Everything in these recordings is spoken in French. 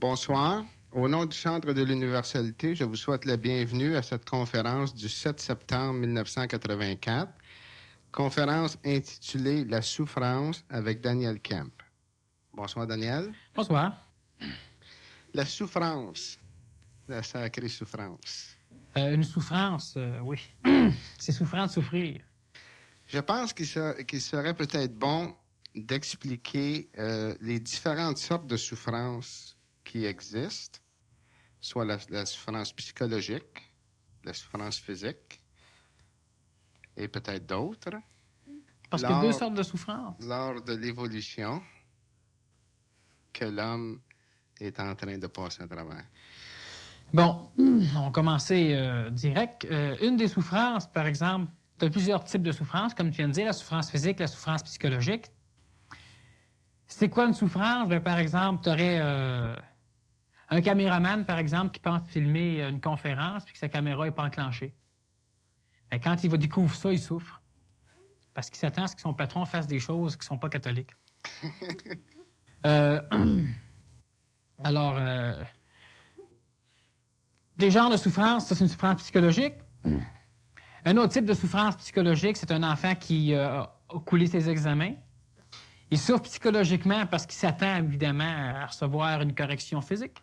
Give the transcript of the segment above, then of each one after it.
Bonsoir. Au nom du Centre de l'Universalité, je vous souhaite la bienvenue à cette conférence du 7 septembre 1984, conférence intitulée « La souffrance » avec Daniel Kemp. Bonsoir, Daniel. Bonsoir. La souffrance, la sacrée souffrance. Une souffrance, oui. C'est souffrant de souffrir. Je pense qu'il serait peut-être bon d'expliquer les différentes sortes de souffrances qui existent, soit la souffrance psychologique, la souffrance physique, et peut-être d'autres. Parce qu'il y a deux sortes de souffrances. Lors de l'évolution que l'homme est en train de passer à travers. Bon, on va commencer direct. Une des souffrances, par exemple, tu as plusieurs types de souffrances, comme tu viens de dire, la souffrance physique, la souffrance psychologique. C'est quoi une souffrance? Bien, par exemple, tu aurais un caméraman, par exemple, qui pense filmer une conférence puis que sa caméra n'est pas enclenchée. Bien, quand il découvre ça, il souffre. Parce qu'il s'attend à ce que son patron fasse des choses qui ne sont pas catholiques. Alors, des genres de souffrance, ça, c'est une souffrance psychologique. Un autre type de souffrance psychologique, c'est un enfant qui a coulé ses examens. Il souffre psychologiquement parce qu'il s'attend, évidemment, à recevoir une correction physique.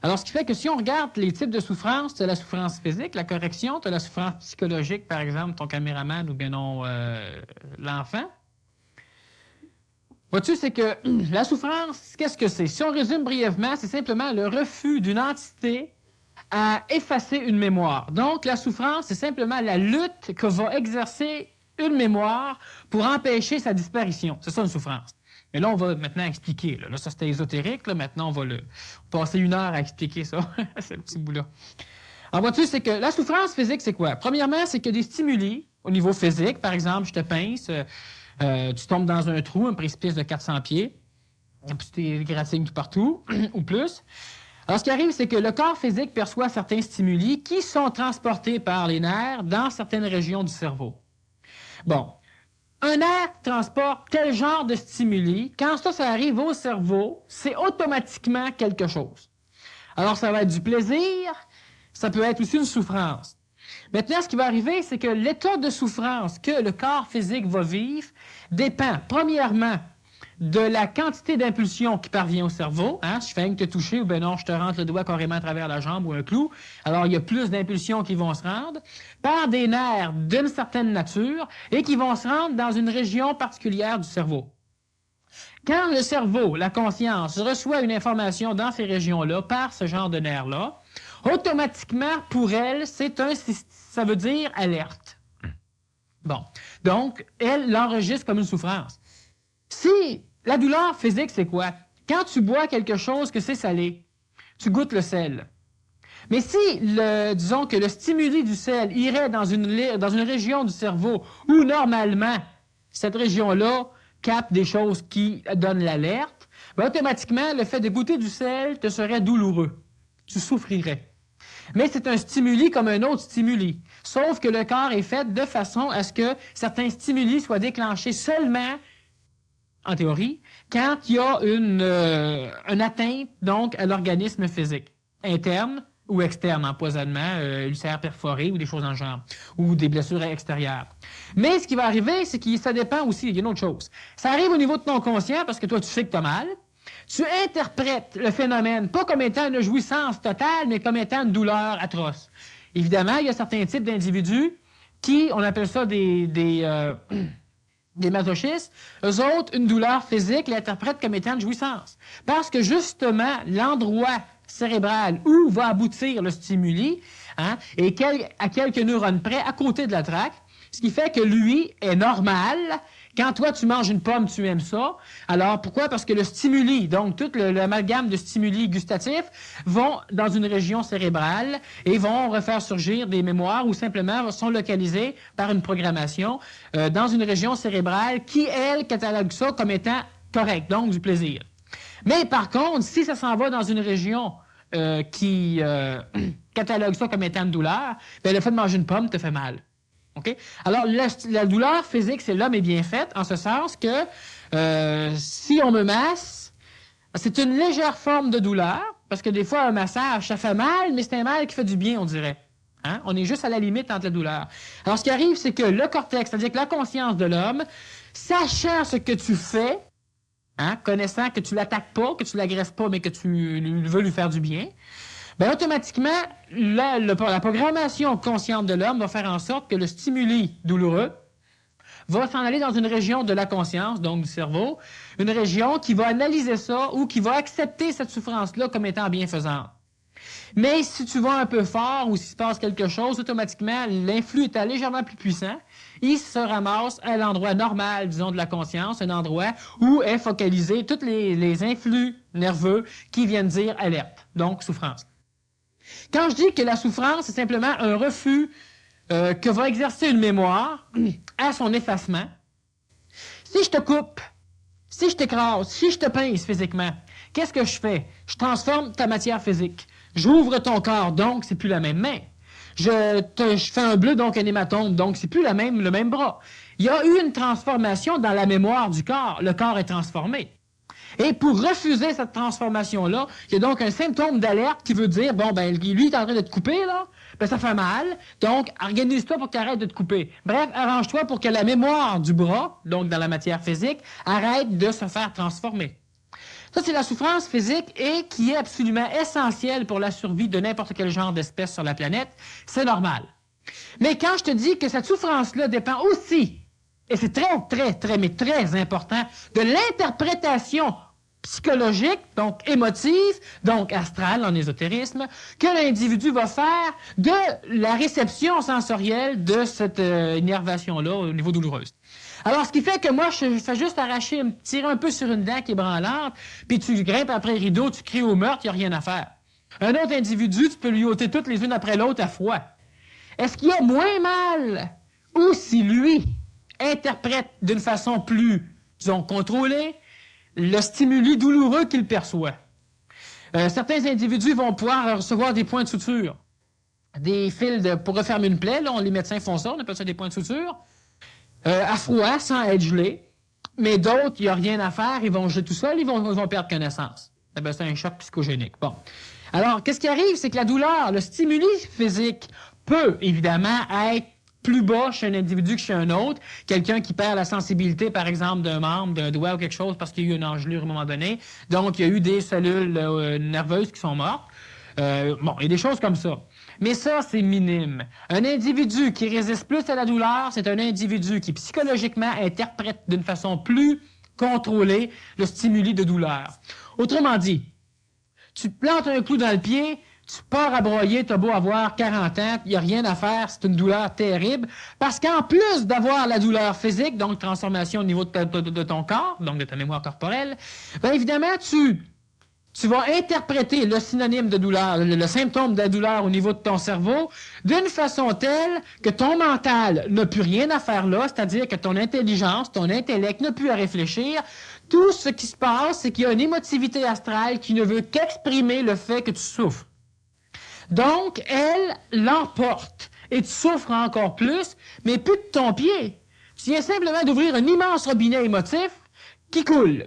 Alors, ce qui fait que si on regarde les types de souffrance, tu as la souffrance physique, la correction, tu as la souffrance psychologique, par exemple, ton caméraman ou bien non l'enfant. Vois-tu, c'est que la souffrance, qu'est-ce que c'est? Si on résume brièvement, c'est simplement le refus d'une entité à effacer une mémoire. Donc, la souffrance, c'est simplement la lutte que va exercer une mémoire pour empêcher sa disparition. C'est ça une souffrance. Mais là, on va maintenant expliquer. Là, ça, c'était ésotérique. Là, maintenant, on va passer 1 heure à expliquer ça, ce petit bout-là. Alors, vois-tu, c'est que la souffrance physique, c'est quoi? Premièrement, c'est que des stimuli au niveau physique, par exemple, je te pince, tu tombes dans un trou, un précipice de 400 pieds, et puis tu t'égratignes tout partout, ou plus. Alors, ce qui arrive, c'est que le corps physique perçoit certains stimuli qui sont transportés par les nerfs dans certaines régions du cerveau. Bon, un nerf transporte tel genre de stimuli. Quand ça arrive au cerveau, c'est automatiquement quelque chose. Alors, ça va être du plaisir, ça peut être aussi une souffrance. Maintenant, ce qui va arriver, c'est que l'état de souffrance que le corps physique va vivre dépend, premièrement, de la quantité d'impulsion qui parvient au cerveau. Hein? Si je fais rien que te toucher, ou bien non, je te rentre le doigt carrément à travers la jambe ou un clou. Alors, il y a plus d'impulsions qui vont se rendre par des nerfs d'une certaine nature et qui vont se rendre dans une région particulière du cerveau. Quand le cerveau, la conscience, reçoit une information dans ces régions-là par ce genre de nerfs-là, automatiquement, pour elle, ça veut dire alerte. Bon. Donc, elle l'enregistre comme une souffrance. Si la douleur physique, c'est quoi? Quand tu bois quelque chose que c'est salé, tu goûtes le sel. Mais si, disons que le stimuli du sel irait dans une région du cerveau où, normalement, cette région-là capte des choses qui donnent l'alerte, bien, automatiquement, le fait de goûter du sel te serait douloureux. Tu souffrirais. Mais c'est un stimuli comme un autre stimuli. Sauf que le corps est fait de façon à ce que certains stimuli soient déclenchés seulement, en théorie, quand il y a une atteinte, donc, à l'organisme physique, interne ou externe, empoisonnement, ulcère perforé ou des choses dans le genre, ou des blessures extérieures. Mais ce qui va arriver, c'est que ça dépend aussi, il y a une autre chose. Ça arrive au niveau de ton conscient, parce que toi, tu sais que tu as mal. Tu interprètes le phénomène, pas comme étant une jouissance totale, mais comme étant une douleur atroce. Évidemment, il y a certains types d'individus qui, on appelle ça des masochistes, eux autres, une douleur physique, l'interprètent comme étant une jouissance. Parce que, justement, l'endroit cérébral où va aboutir le stimuli est à quelques neurones près, à côté de la tracte, ce qui fait que lui est normal. Quand toi, tu manges une pomme, tu aimes ça. Alors, pourquoi? Parce que le stimuli, donc tout l'amalgame de stimuli gustatifs, vont dans une région cérébrale et vont refaire surgir des mémoires ou simplement sont localisés par une programmation dans une région cérébrale qui, elle, catalogue ça comme étant correct, donc du plaisir. Mais par contre, si ça s'en va dans une région qui catalogue ça comme étant une douleur, bien, le fait de manger une pomme te fait mal. Okay? Alors, la douleur physique, c'est l'homme est bien faite, en ce sens que si on me masse, C'est une légère forme de douleur, parce que des fois, un massage, ça fait mal, mais c'est un mal qui fait du bien, on dirait. Hein? On est juste à la limite entre la douleur. Alors, ce qui arrive, c'est que le cortex, c'est-à-dire que la conscience de l'homme, sachant ce que tu fais, hein, connaissant que tu l'attaques pas, que tu l'agresses pas, mais que tu veux lui faire du bien, ben automatiquement, la programmation consciente de l'homme va faire en sorte que le stimuli douloureux va s'en aller dans une région de la conscience, donc du cerveau, une région qui va analyser ça ou qui va accepter cette souffrance-là comme étant bienfaisante. Mais si tu vas un peu fort ou s'il se passe quelque chose, automatiquement, l'influx étant légèrement plus puissant, il se ramasse à l'endroit normal, disons, de la conscience, un endroit où est focalisé tous les influx nerveux qui viennent dire alerte, donc souffrance. Quand je dis que la souffrance, c'est simplement un refus que va exercer une mémoire à son effacement, si je te coupe, si je t'écrase, si je te pince physiquement, qu'est-ce que je fais? Je transforme ta matière physique. J'ouvre ton corps, donc c'est plus la même main. Je fais un bleu, donc un hématome, donc c'est plus le même bras. Il y a eu une transformation dans la mémoire du corps. Le corps est transformé. Et pour refuser cette transformation-là, il y a donc un symptôme d'alerte qui veut dire, bon, ben, lui, il est en train de te couper, là, ben, ça fait mal, donc, organise-toi pour qu'il arrête de te couper. Bref, arrange-toi pour que la mémoire du bras, donc dans la matière physique, arrête de se faire transformer. Ça, c'est la souffrance physique et qui est absolument essentielle pour la survie de n'importe quel genre d'espèce sur la planète. C'est normal. Mais quand je te dis que cette souffrance-là dépend aussi, et c'est mais très important, de l'interprétation psychologique, donc émotive, donc astrale en ésotérisme, que l'individu va faire de la réception sensorielle de cette innervation-là au niveau douloureuse. Alors, ce qui fait que moi, je fais juste arracher, tirer un peu sur une dent qui est branlante, puis tu grimpes après le rideau, tu cries au meurtre, il n'y a rien à faire. Un autre individu, tu peux lui ôter toutes les unes après l'autre à froid. Est-ce qu'il y a moins mal? Ou si lui interprète d'une façon plus, disons, contrôlée, le stimuli douloureux qu'il perçoit. Certains individus vont pouvoir recevoir des points de suture, des fils pour refermer une plaie. Là, les médecins font ça, on appelle ça des points de suture. À froid, sans être gelé. Mais d'autres, il n'y a rien à faire, ils vont geler tout seul, ils vont perdre connaissance. Eh bien, c'est un choc psychogénique. Bon. Alors, qu'est-ce qui arrive? C'est que la douleur, le stimuli physique peut évidemment être plus bas chez un individu que chez un autre. Quelqu'un qui perd la sensibilité, par exemple, d'un membre, d'un doigt ou quelque chose parce qu'il y a eu une engelure à un moment donné. Donc, il y a eu des cellules nerveuses qui sont mortes. Bon, il y a des choses comme ça. Mais ça, c'est minime. Un individu qui résiste plus à la douleur, c'est un individu qui psychologiquement interprète d'une façon plus contrôlée le stimuli de douleur. Autrement dit, tu plantes un clou dans le pied, tu pars à broyer, t'as beau avoir 40 ans, il n'y a rien à faire, c'est une douleur terrible, parce qu'en plus d'avoir la douleur physique, donc transformation au niveau de ton corps, donc de ta mémoire corporelle, bien évidemment, tu vas interpréter le synonyme de douleur, le symptôme de la douleur au niveau de ton cerveau, d'une façon telle que ton mental n'a plus rien à faire là, c'est-à-dire que ton intelligence, ton intellect n'a plus à réfléchir. Tout ce qui se passe, c'est qu'il y a une émotivité astrale qui ne veut qu'exprimer le fait que tu souffres. Donc, elle l'emporte et tu souffres encore plus, mais plus de ton pied. Tu viens simplement d'ouvrir un immense robinet émotif qui coule.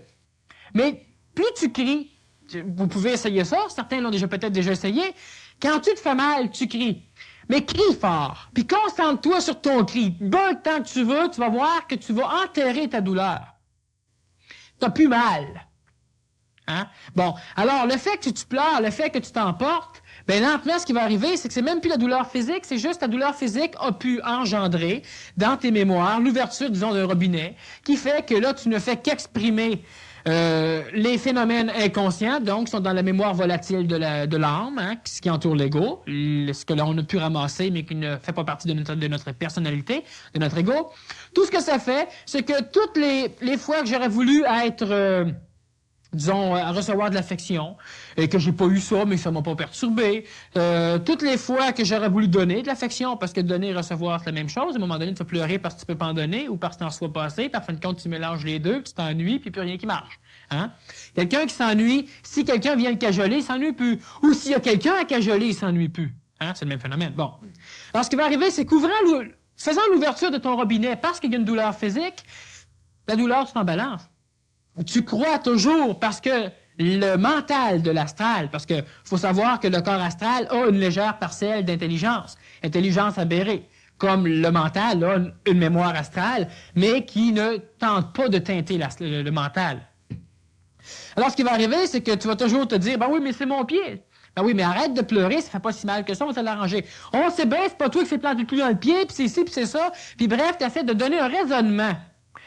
Mais plus tu cries, vous pouvez essayer ça, certains l'ont peut-être déjà essayé. Quand tu te fais mal, tu cries. Mais crie fort, puis concentre-toi sur ton cri. Bon, tant que tu veux, tu vas voir que tu vas enterrer ta douleur. T'as plus mal. Hein? Bon, alors le fait que tu pleures, le fait que tu t'emportes, ben lentement, ce qui va arriver, c'est que c'est même plus la douleur physique, c'est juste la douleur physique a pu engendrer dans tes mémoires l'ouverture, disons, d'un robinet, qui fait que là, tu ne fais qu'exprimer les phénomènes inconscients, donc, qui sont dans la mémoire volatile de l'âme, hein, ce qui entoure l'ego, ce que l'on a pu ramasser, mais qui ne fait pas partie de notre personnalité, de notre ego. Tout ce que ça fait, c'est que toutes les fois que j'aurais voulu être... disons, à recevoir de l'affection, et que j'ai pas eu ça, mais ça m'a pas perturbé. Toutes les fois que j'aurais voulu donner de l'affection, parce que donner et recevoir, c'est la même chose. À un moment donné, tu vas pleurer parce que tu peux pas en donner, ou parce que t'en sois passé, puis en fin de compte, tu mélanges les deux, puis tu t'ennuies, puis plus rien qui marche. Hein? Quelqu'un qui s'ennuie, si quelqu'un vient le cajoler, il s'ennuie plus. Ou s'il y a quelqu'un à cajoler, il s'ennuie plus. Hein? C'est le même phénomène. Bon. Alors, ce qui va arriver, c'est faisant l'ouverture de ton robinet, parce qu'il y a une douleur physique, la douleur, tu t'en balances. Tu crois toujours, parce que le mental de l'astral, parce que faut savoir que le corps astral a une légère parcelle d'intelligence, intelligence aberrée, comme le mental a une mémoire astrale, mais qui ne tente pas de teinter le mental. Alors, ce qui va arriver, c'est que tu vas toujours te dire, ben oui, mais c'est mon pied. Ben oui, mais arrête de pleurer, ça fait pas si mal que ça, on va se l'arranger. On sait bien, c'est pas toi qui s'est planté le clou dans le pied, puis c'est ci, puis c'est ça. Puis bref, tu essaies de donner un raisonnement.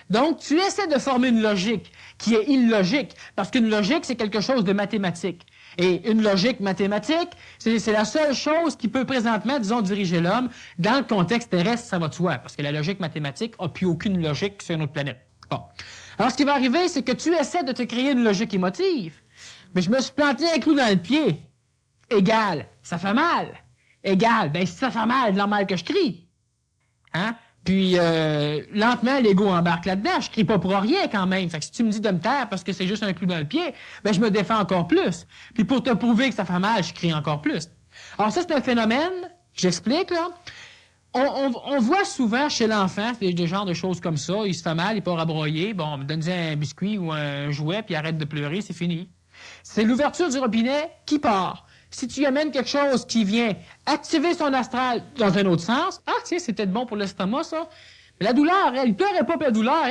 Donc, tu essaies de former une logique qui est illogique, parce qu'une logique, c'est quelque chose de mathématique. Et une logique mathématique, c'est la seule chose qui peut présentement, disons, diriger l'homme. Dans le contexte terrestre, ça va de soi, parce que la logique mathématique n'a plus aucune logique sur notre planète. Bon. Alors, ce qui va arriver, c'est que tu essaies de te créer une logique émotive. Mais je me suis planté un clou dans le pied. Égal, ça fait mal. Égal, ben si ça fait mal, c'est normal que je crie. Hein? Puis, lentement, l'ego embarque là-dedans. Je crie pas pour rien quand même. Fait que si tu me dis de me taire parce que c'est juste un clou dans le pied, ben je me défends encore plus. Puis pour te prouver que ça fait mal, je crie encore plus. Alors ça, c'est un phénomène, j'explique, là. On voit souvent chez l'enfant des genres de choses comme ça. Il se fait mal, il part à broyer. Bon, donne-lui un biscuit ou un jouet, puis arrête de pleurer, c'est fini. C'est l'ouverture du robinet qui part. Si tu amènes quelque chose qui vient activer son astral dans un autre sens, ah tiens, c'est peut-être bon pour l'estomac, ça. Mais la douleur, elle, il pleurait pas pour la douleur,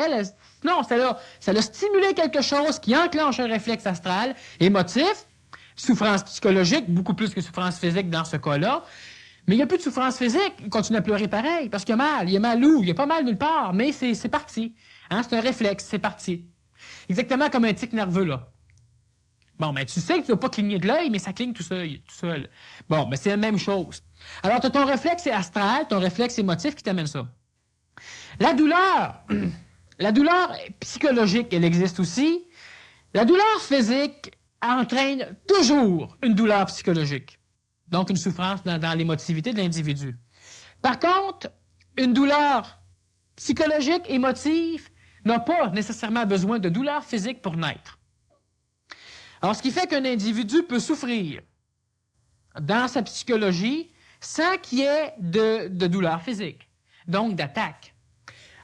non, ça l'a stimulé quelque chose qui enclenche un réflexe astral, émotif, souffrance psychologique, beaucoup plus que souffrance physique dans ce cas-là. Mais il n'y a plus de souffrance physique, il continue à pleurer pareil, parce qu'il y a mal, il y a mal où, il y a pas mal nulle part, mais c'est parti. Hein, c'est un réflexe, c'est parti. Exactement comme un tic nerveux, là. Bon, ben, tu sais que tu ne vas pas cligner de l'œil, mais ça cligne tout seul. Bon, ben, c'est la même chose. Alors, tu as ton réflexe astral, ton réflexe émotif qui t'amène ça. La douleur psychologique, elle existe aussi. La douleur physique entraîne toujours une douleur psychologique. Donc, une souffrance dans l'émotivité de l'individu. Par contre, une douleur psychologique, émotive, n'a pas nécessairement besoin de douleur physique pour naître. Alors, ce qui fait qu'un individu peut souffrir dans sa psychologie sans qu'il y ait de douleur physique, donc d'attaque.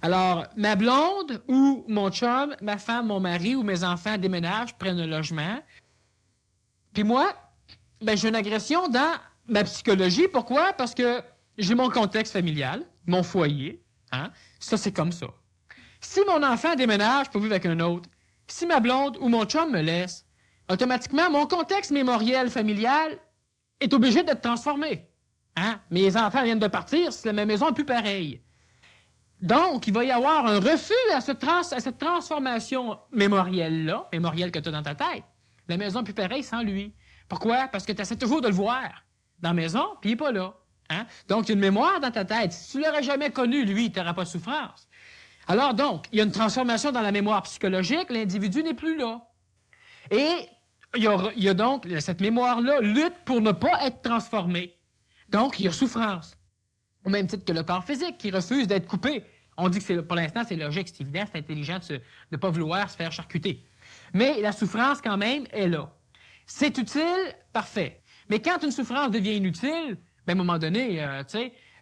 Alors, ma blonde ou mon chum, ma femme, mon mari ou mes enfants déménagent, prennent un logement. Puis moi, ben, j'ai une agression dans ma psychologie. Pourquoi? Parce que j'ai mon contexte familial, mon foyer. Hein? Ça, c'est comme ça. Si mon enfant déménage pour vivre avec un autre, si ma blonde ou mon chum me laisse, automatiquement, mon contexte mémoriel familial est obligé d'être transformé. Hein? Mes enfants viennent de partir, ma maison n'est plus pareille. Donc, il va y avoir un refus à cette transformation mémorielle-là, mémorielle que tu as dans ta tête. La maison n'est plus pareille sans lui. Pourquoi? Parce que tu essaies toujours de le voir dans la maison, puis il n'est pas là. Hein? Donc, il y a une mémoire dans ta tête. Si tu ne l'aurais jamais connu, lui, tu n'auras pas de souffrance. Alors donc, il y a une transformation dans la mémoire psychologique, l'individu n'est plus là. Et il y a donc, cette mémoire-là lutte pour ne pas être transformée. Donc, il y a souffrance. Au même titre que le corps physique qui refuse d'être coupé. On dit que pour l'instant, c'est logique, c'est évident, c'est intelligent de ne pas vouloir se faire charcuter. Mais la souffrance, quand même, est là. C'est utile, parfait. Mais quand une souffrance devient inutile, ben, à un moment donné,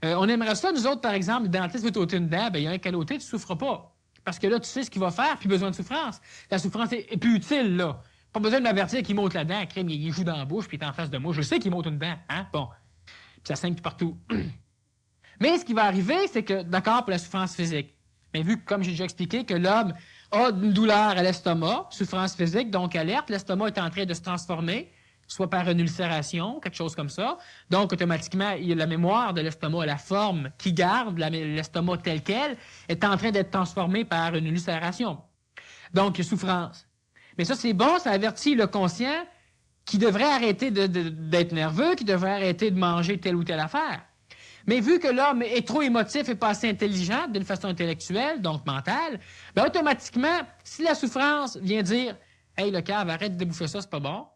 on aimerait ça, nous autres, par exemple, le dentiste veut t'ôter une dent, ben, il y a un caloté, tu ne souffres pas. Parce que là, tu sais ce qu'il va faire, plus besoin de souffrance. La souffrance est plus utile, là. Pas besoin de m'avertir qu'il m'ôte la dent, crème, il joue dans la bouche, puis il est en face de moi. Je sais qu'il m'ôte une dent, hein? Bon. Puis ça saigne tout partout. Mais ce qui va arriver, c'est que, d'accord pour la souffrance physique, mais vu que, comme j'ai déjà expliqué, que l'homme a une douleur à l'estomac, souffrance physique, donc alerte, l'estomac est en train de se transformer, soit par une ulcération, quelque chose comme ça. Donc, automatiquement, il y a la mémoire de l'estomac, la forme qui garde l'estomac tel quel, est en train d'être transformée par une ulcération. Donc, il y a souffrance. Mais ça, c'est bon, ça avertit le conscient qui devrait arrêter d'être nerveux, qui devrait arrêter de manger telle ou telle affaire. Mais vu que l'homme est trop émotif et pas assez intelligent d'une façon intellectuelle, donc mentale, ben automatiquement, si la souffrance vient dire « Hey, le cave, arrête de bouffer ça, c'est pas bon »,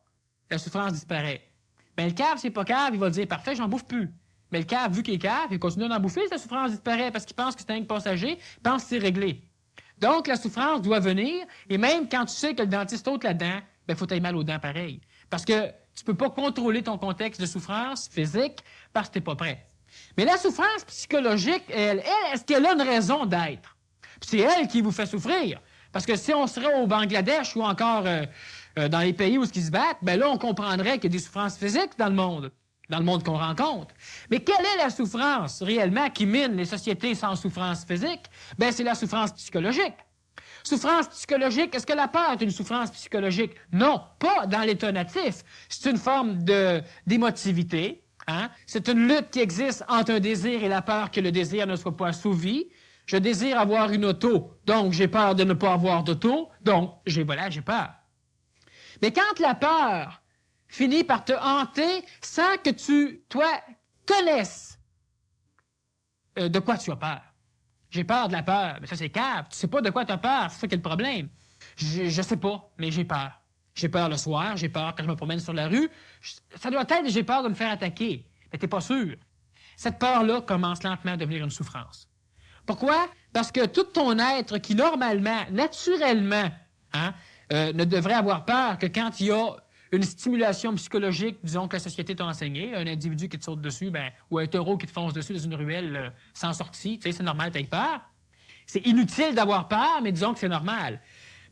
la souffrance disparaît. Ben le cave, c'est pas cave, il va dire « Parfait, j'en bouffe plus ». Mais le cave, vu qu'il est cave, il continue d'en bouffer, la souffrance disparaît parce qu'il pense que c'est un passager, il pense que c'est réglé. Donc, la souffrance doit venir, et même quand tu sais que le dentiste ôte la dent, ben faut t'aille mal aux dents pareil. Parce que tu peux pas contrôler ton contexte de souffrance physique parce que t'es pas prêt. Mais la souffrance psychologique, elle, est-ce qu'elle a une raison d'être? Puis c'est elle qui vous fait souffrir. Parce que si on serait au Bangladesh ou encore dans les pays où ils se battent, ben là, on comprendrait qu'il y a des souffrances physiques dans le monde qu'on rencontre. Mais quelle est la souffrance réellement qui mine les sociétés sans souffrance physique? Ben, c'est la souffrance psychologique. Souffrance psychologique, est-ce que la peur est une souffrance psychologique? Non, pas dans l'état natif. C'est une forme d'émotivité. Hein? C'est une lutte qui existe entre un désir et la peur que le désir ne soit pas assouvi. Je désire avoir une auto, donc j'ai peur de ne pas avoir d'auto, donc j'ai peur. Mais quand la peur finit par te hanter sans que toi, connaisses de quoi tu as peur. J'ai peur de la peur. Mais ça, c'est cave. Tu sais pas de quoi tu as peur. C'est ça qui est le problème. Je sais pas, mais j'ai peur. J'ai peur le soir, j'ai peur quand je me promène sur la rue. Ça doit être j'ai peur de me faire attaquer. Mais t'es pas sûr. Cette peur-là commence lentement à devenir une souffrance. Pourquoi? Parce que tout ton être qui, normalement, naturellement, ne devrait avoir peur que quand il y a une stimulation psychologique, disons que la société t'a enseigné, un individu qui te saute dessus, ou un taureau qui te fonce dessus dans une ruelle sans sortie, tu sais, c'est normal, t'as peur. C'est inutile d'avoir peur, mais disons que c'est normal.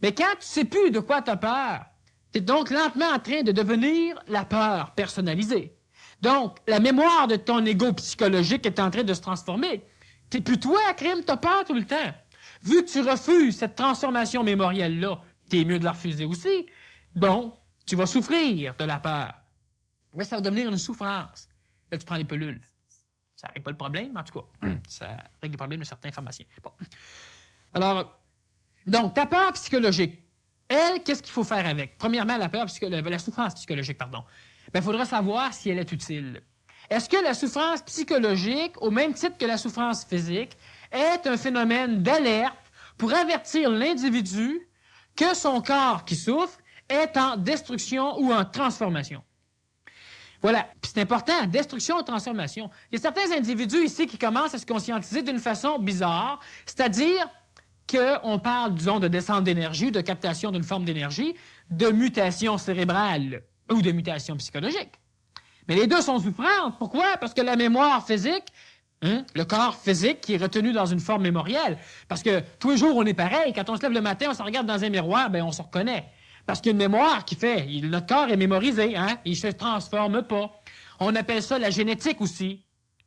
Mais quand tu sais plus de quoi t'as peur, t'es donc lentement en train de devenir la peur personnalisée. Donc, la mémoire de ton ego psychologique est en train de se transformer. T'es plus toi, crime, t'as peur tout le temps. Vu que tu refuses cette transformation mémorielle-là, t'es mieux de la refuser aussi. Bon, tu vas souffrir de la peur. Mais ça va devenir une souffrance. Là, tu prends les pilules. Ça règle pas le problème, mais en tout cas, ça règle le problème de certains pharmaciens. Bon. Alors, donc, ta peur psychologique, elle, qu'est-ce qu'il faut faire avec? Premièrement, la souffrance psychologique, pardon. Il faudra savoir si elle est utile. Est-ce que la souffrance psychologique, au même titre que la souffrance physique, est un phénomène d'alerte pour avertir l'individu que son corps qui souffre est en destruction ou en transformation? Voilà. Puis c'est important, destruction ou transformation. Il y a certains individus ici qui commencent à se conscientiser d'une façon bizarre, c'est-à-dire qu'on parle, disons, de descente d'énergie, de captation d'une forme d'énergie, de mutation cérébrale ou de mutation psychologique. Mais les deux sont souffrantes. Pourquoi? Parce que la mémoire physique, le corps physique qui est retenu dans une forme mémorielle, parce que tous les jours, on est pareil. Quand on se lève le matin, on se regarde dans un miroir, on se reconnaît. Parce qu'il y a une mémoire qui fait, notre corps est mémorisé, il ne se transforme pas. On appelle ça la génétique aussi,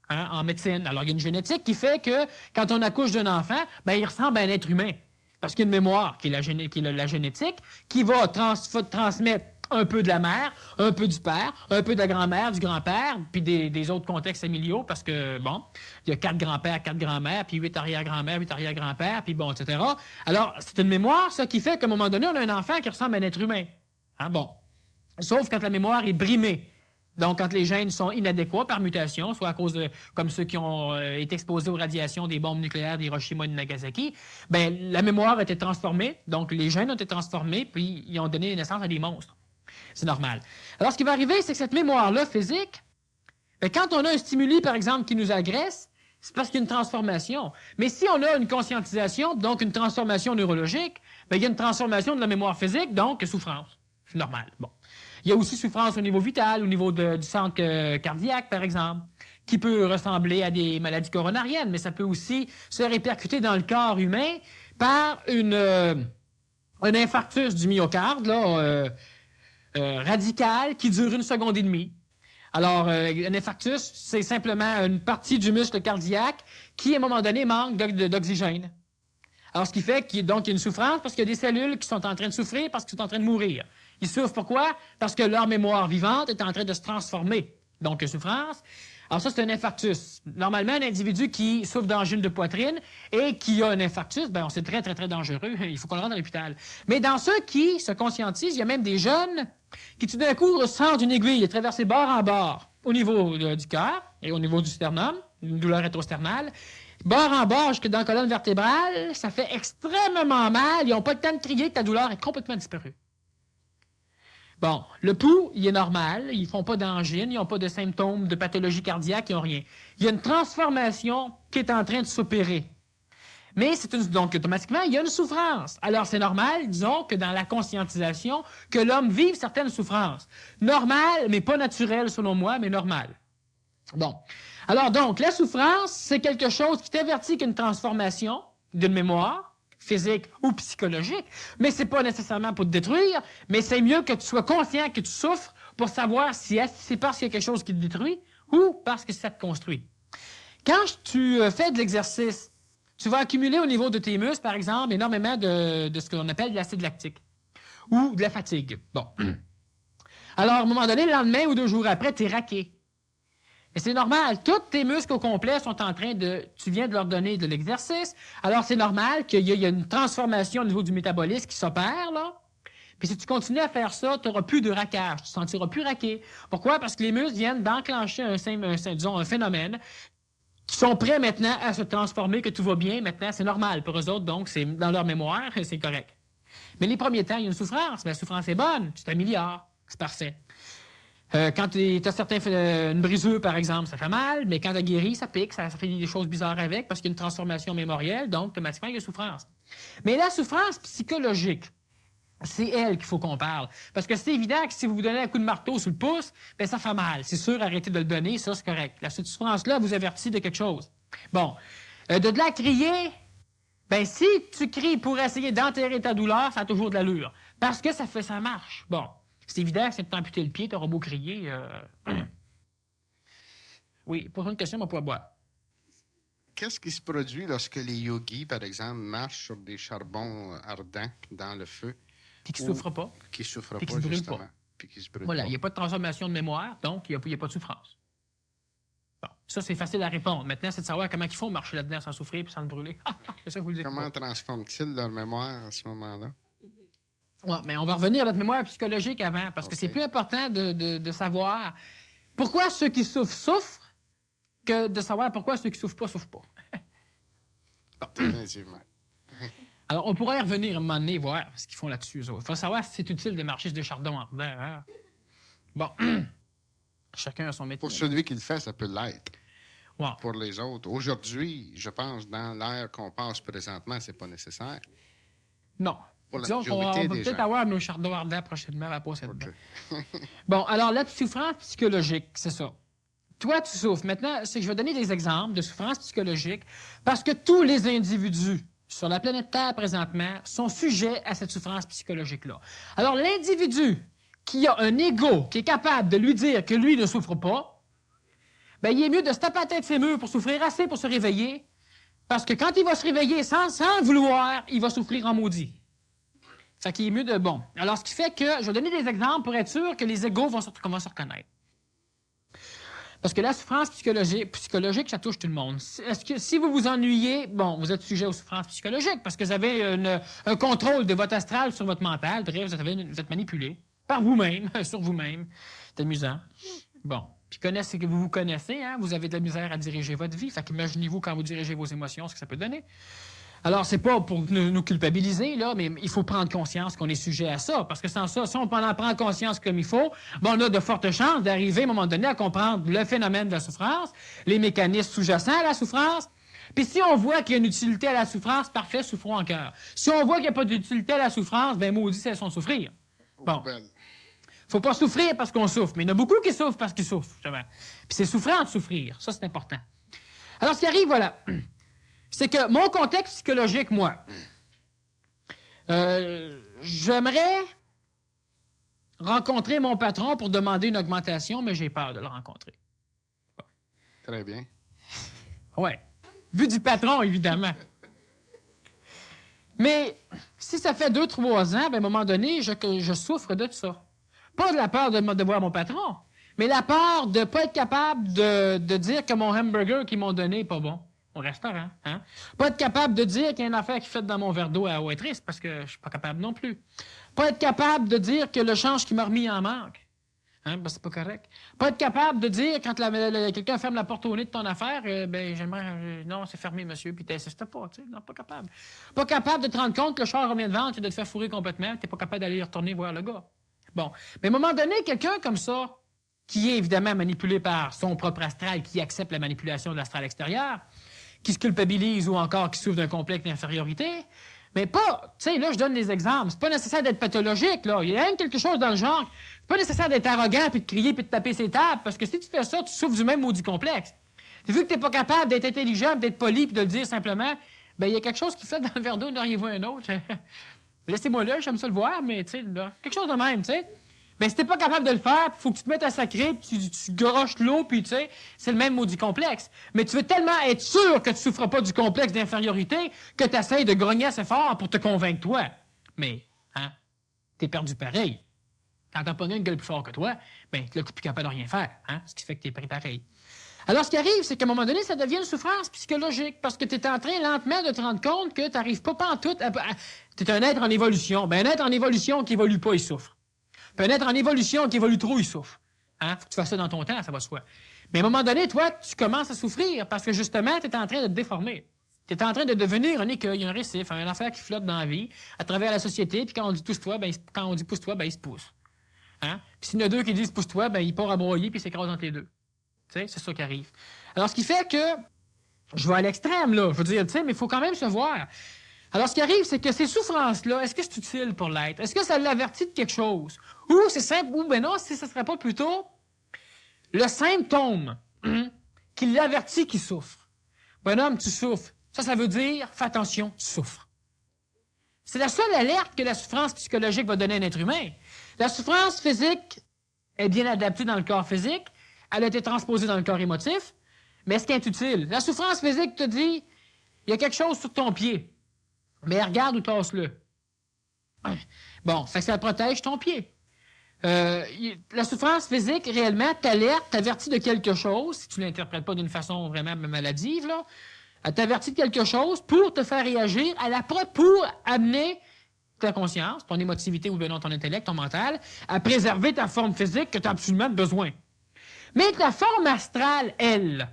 en médecine. Alors, il y a une génétique qui fait que quand on accouche d'un enfant, il ressemble à un être humain. Parce qu'il y a une mémoire qui est la génétique, qui va transmettre un peu de la mère, un peu du père, un peu de la grand-mère, du grand-père, puis des autres contextes familiaux, parce que, bon, il y a 4 grands-pères, 4 grands-mères, puis 8 arrière-grand-mères, 8 arrière-grands-pères, puis bon, etc. Alors, c'est une mémoire, ça, qui fait qu'à un moment donné, on a un enfant qui ressemble à un être humain. Bon. Sauf quand la mémoire est brimée. Donc, quand les gènes sont inadéquats par mutation, soit à cause de, comme ceux qui ont été exposés aux radiations des bombes nucléaires d'Hiroshima et de Nagasaki, la mémoire a été transformée, donc les gènes ont été transformés, puis ils ont donné naissance à des monstres. C'est normal. Alors, ce qui va arriver, c'est que cette mémoire-là physique, quand on a un stimuli, par exemple, qui nous agresse, c'est parce qu'il y a une transformation. Mais si on a une conscientisation, donc une transformation neurologique, il y a une transformation de la mémoire physique, donc souffrance. C'est normal. Bon. Il y a aussi souffrance au niveau vital, au niveau du centre cardiaque, par exemple, qui peut ressembler à des maladies coronariennes, mais ça peut aussi se répercuter dans le corps humain par un infarctus du myocarde, là, radical, qui dure 1 seconde et demie. Alors, un infarctus, c'est simplement une partie du muscle cardiaque qui, à un moment donné, manque d'oxygène. Alors, ce qui fait qu'il y a une souffrance parce qu'il y a des cellules qui sont en train de souffrir parce qu'ils sont en train de mourir. Ils souffrent pourquoi? Parce que leur mémoire vivante est en train de se transformer. Donc, souffrance. Alors ça, c'est un infarctus. Normalement, un individu qui souffre d'angine de poitrine et qui a un infarctus, c'est très, très, très dangereux. Il faut qu'on le rende à l'hôpital. Mais dans ceux qui se conscientisent, il y a même des jeunes qui, tout d'un coup, ressentent une aiguille traversée bord en bord au niveau du cœur et au niveau du sternum, une douleur rétrosternale. Bord en bord jusque dans la colonne vertébrale, ça fait extrêmement mal. Ils n'ont pas le temps de crier que la douleur est complètement disparue. Bon, le pouls, il est normal, ils font pas d'angine, ils n'ont pas de symptômes de pathologie cardiaque, ils n'ont rien. Il y a une transformation qui est en train de s'opérer. Mais donc, automatiquement, il y a une souffrance. Alors, c'est normal, disons, que dans la conscientisation, que l'homme vive certaines souffrances. Normales, mais pas naturelles, selon moi, mais normales. Bon. Alors, donc, la souffrance, c'est quelque chose qui t'avertit qu'une transformation d'une mémoire, physique ou psychologique. Mais c'est pas nécessairement pour te détruire, mais c'est mieux que tu sois conscient que tu souffres pour savoir si c'est parce qu'il y a quelque chose qui te détruit ou parce que ça te construit. Quand tu fais de l'exercice, tu vas accumuler au niveau de tes muscles, par exemple, énormément de ce qu'on appelle de l'acide lactique ou de la fatigue. Bon. Alors, à un moment donné, le lendemain ou 2 jours après, tu es raqué. Et c'est normal. Tous tes muscles au complet sont en train de... Tu viens de leur donner de l'exercice. Alors, c'est normal qu'il y ait une transformation au niveau du métabolisme qui s'opère, là. Puis si tu continues à faire ça, tu n'auras plus de raquage. Tu te sentiras plus raqué. Pourquoi? Parce que les muscles viennent d'enclencher un phénomène qui sont prêts maintenant à se transformer, que tout va bien. Maintenant, c'est normal pour eux autres. Donc, c'est dans leur mémoire, c'est correct. Mais les premiers temps, il y a une souffrance. Mais la souffrance est bonne. Tu t'améliores. C'est parfait. Quand tu as une brisure, par exemple, ça fait mal, mais quand tu as guéri, ça pique, ça fait des choses bizarres avec parce qu'il y a une transformation mémorielle, donc automatiquement, il y a souffrance. Mais la souffrance psychologique, c'est elle qu'il faut qu'on parle. Parce que c'est évident que si vous vous donnez un coup de marteau sur le pouce, bien, ça fait mal. C'est sûr, arrêtez de le donner, ça, c'est correct. Cette souffrance-là vous avertit de quelque chose. Bon. De là crier, bien, si tu cries pour essayer d'enterrer ta douleur, ça a toujours de l'allure. Parce que ça marche. Bon. C'est évident que c'est de t'amputer le pied, t'auras beau crier. Oui, pour une question, on va pouvoir boire. Qu'est-ce qui se produit lorsque les yogis, par exemple, marchent sur des charbons ardents dans le feu? Puis qui ne souffrent pas. Qui ne souffrent puis pas, qui se brûlent justement. pas. Puis qui se brûlent Voilà, pas. il n'y a pas de transformation de mémoire, donc il n'y a pas de souffrance. Bon, ça, c'est facile à répondre. Maintenant, c'est de savoir comment il faut marcher là-dedans sans souffrir puis sans le brûler. C'est ça que vous le dites. Comment transforment-ils leur mémoire à ce moment-là? Ouais, mais on va revenir à notre mémoire psychologique avant, parce que c'est plus important de savoir pourquoi ceux qui souffrent que de savoir pourquoi ceux qui souffrent pas. Définitivement. Alors, on pourrait y revenir un moment donné, voir ce qu'ils font là-dessus. Il faut savoir si c'est utile de marcher sur des chardons ardents. Hein? Bon, chacun a son métier. Pour celui qui le fait, ça peut l'être. Ouais. Pour les autres. Aujourd'hui, je pense, dans l'ère qu'on passe présentement, c'est pas nécessaire. Non. Pour la Disons qu'on majorité va des peut-être gens. avoir nos chardons ardents prochainement à la pause cette OK. Bon, alors la souffrance psychologique, c'est ça. Toi, tu souffres. Maintenant, c'est que je vais donner des exemples de souffrance psychologique parce que tous les individus sur la planète Terre présentement sont sujets à cette souffrance psychologique-là. Alors, l'individu qui a un ego, qui est capable de lui dire que lui ne souffre pas, bien, il est mieux de se taper la tête ses murs pour souffrir assez pour se réveiller, parce que quand il va se réveiller sans le vouloir, il va souffrir en maudit. Fait qu'il est mieux de... Bon. Alors, ce qui fait que... Je vais donner des exemples pour être sûr que les égos vont se reconnaître. Parce que la souffrance psychologique, ça touche tout le monde. Est-ce que si vous vous ennuyez, bon, vous êtes sujet aux souffrances psychologiques parce que vous avez un contrôle de votre astral sur votre mental. Bref, vous êtes manipulé par vous-même, sur vous-même. C'est amusant. Bon. Puis c'est que vous vous connaissez, hein? Vous avez de la misère à diriger votre vie. Fait qu'imaginez-vous quand vous dirigez vos émotions, ce que ça peut donner. Alors, c'est pas pour nous culpabiliser, là, mais il faut prendre conscience qu'on est sujet à ça. Parce que sans ça, si on en prend conscience comme il faut, ben, on a de fortes chances d'arriver, à un moment donné, à comprendre le phénomène de la souffrance, les mécanismes sous-jacents à la souffrance. Puis si on voit qu'il y a une utilité à la souffrance, parfait, souffrons en cœur. Si on voit qu'il n'y a pas d'utilité à la souffrance, ben maudit, c'est son souffrir. Bon. Faut pas souffrir parce qu'on souffre, mais il y en a beaucoup qui souffrent parce qu'ils souffrent, justement. Puis c'est souffrant de souffrir. Ça, c'est important. Alors, ce qui arrive, voilà... C'est que mon contexte psychologique, moi, j'aimerais rencontrer mon patron pour demander une augmentation, mais j'ai peur de le rencontrer. Très bien. Oui. Vu du patron, évidemment. Mais si ça fait 2-3 ans, ben, à un moment donné, je souffre de ça. Pas de la peur de voir mon patron, mais la peur de ne pas être capable de dire que mon hamburger qu'ils m'ont donné n'est pas bon. Au restaurant, hein? Pas être capable de dire qu'il y a une affaire qui fait dans mon verre d'eau à Ouaitrice, parce que je suis pas capable non plus. Pas être capable de dire que le change qui m'a remis en manque. Hein? Ben, c'est pas correct. Pas être capable de dire quand quelqu'un ferme la porte au nez de ton affaire, ben j'aimerais... non, c'est fermé, monsieur, puis t'insistes pas, tu sais. Non, pas capable. Pas capable de te rendre compte que le char revient de vente et de te faire fourrer complètement, t'es pas capable d'aller retourner voir le gars. Bon. Mais à un moment donné, quelqu'un comme ça, qui est évidemment manipulé par son propre astral, qui accepte la manipulation de l'astral extérieur, qui se culpabilise ou encore qui souffre d'un complexe d'infériorité. Mais pas, tu sais, là, je donne des exemples. C'est pas nécessaire d'être pathologique, là. Il y a même quelque chose dans le genre. C'est pas nécessaire d'être arrogant, puis de crier, puis de taper ses tables, parce que si tu fais ça, tu souffres du même maudit complexe. Vu que t'es pas capable d'être intelligent, d'être poli, puis de le dire simplement, ben il y a quelque chose qui flotte dans le verre d'eau, n'auriez-vous un autre? Laissez-moi là, j'aime ça le voir, mais tu sais, quelque chose de même, tu sais. Ben, si t'es pas capable de le faire, il faut que tu te mettes à sacrer, puis tu goroches l'eau, puis tu sais, c'est le même maudit complexe. Mais tu veux tellement être sûr que tu souffres pas du complexe d'infériorité que tu essaies de grogner assez fort pour te convaincre toi. Mais, hein, t'es perdu pareil. Quand t'as pas une gueule plus fort que toi, ben là, t'es plus capable de rien faire, hein, ce qui fait que t'es pris pareil. Alors, ce qui arrive, c'est qu'à un moment donné, ça devient une souffrance psychologique, parce que tu es en train lentement de te rendre compte que tu n'arrives pas pantoute à... Tu es un être en évolution. Ben, un être en évolution qui évolue pas, il souffre. Puis un être en évolution qui évolue trop, il souffre. Hein? Faut que tu fasses ça dans ton temps, ça va se faire. Mais à un moment donné, toi, tu commences à souffrir parce que justement, tu es en train de te déformer. Tu es en train de devenir un écueil, un récif, un affaire qui flotte dans la vie, à travers la société, puis quand on dit pousse-toi, ben, il se pousse. Hein? Puis s'il y en a deux qui disent pousse-toi, ben, il part à broyer puis il s'écrase entre les deux. Tu sais, c'est ça qui arrive. Alors, ce qui fait que, je vais à l'extrême, là, je veux dire, tu sais, mais il faut quand même se voir. Alors, ce qui arrive, c'est que ces souffrances-là, est-ce que c'est utile pour l'être? Est-ce que ça l'avertit de quelque chose? Ou c'est simple, ou ben non, si ce ne serait pas plutôt le symptôme qui l'avertit qu'il souffre. Bonhomme, tu souffres. Ça veut dire, fais attention, tu souffres. C'est la seule alerte que la souffrance psychologique va donner à un être humain. La souffrance physique est bien adaptée dans le corps physique. Elle a été transposée dans le corps émotif. Mais est-ce qu'elle est utile? La souffrance physique te dit, il y a quelque chose sur ton pied. Mais regarde ou tasse-le. Bon, fait que ça protège ton pied. La souffrance physique, réellement, t'alerte, t'avertit de quelque chose, si tu ne l'interprètes pas d'une façon vraiment maladive, là, elle t'avertit de quelque chose pour te faire réagir pour amener ta conscience, ton émotivité ou bien non ton intellect, ton mental, à préserver ta forme physique que tu as absolument besoin. Mais ta forme astrale, elle,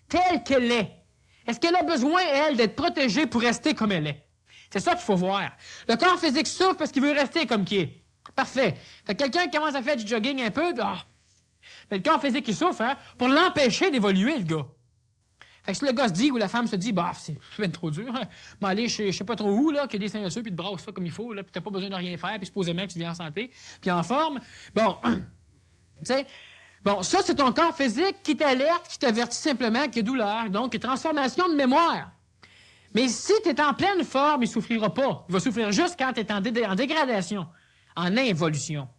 telle qu'elle est-ce qu'elle a besoin, elle, d'être protégée pour rester comme elle est? C'est ça qu'il faut voir. Le corps physique souffre parce qu'il veut rester comme qu'il est. Parfait. Fait que quelqu'un qui commence à faire du jogging un peu, mais le corps physique, il souffre, hein, pour l'empêcher d'évoluer, le gars. Fait que si le gars se dit, ou la femme se dit, c'est bien trop dur, hein, mais aller je sais pas trop où, là, qu'il y a des ceintures, puis te brasse ça comme il faut, là, puis t'as pas besoin de rien faire, puis supposément que tu viens en santé, puis en forme. Bon, tu sais, bon, ça, c'est ton corps physique qui t'alerte, qui t'avertit simplement qu'il y a douleur, donc transformation de mémoire. Mais si tu es en pleine forme, il ne souffrira pas. Il va souffrir juste quand tu es en dégradation, en involution.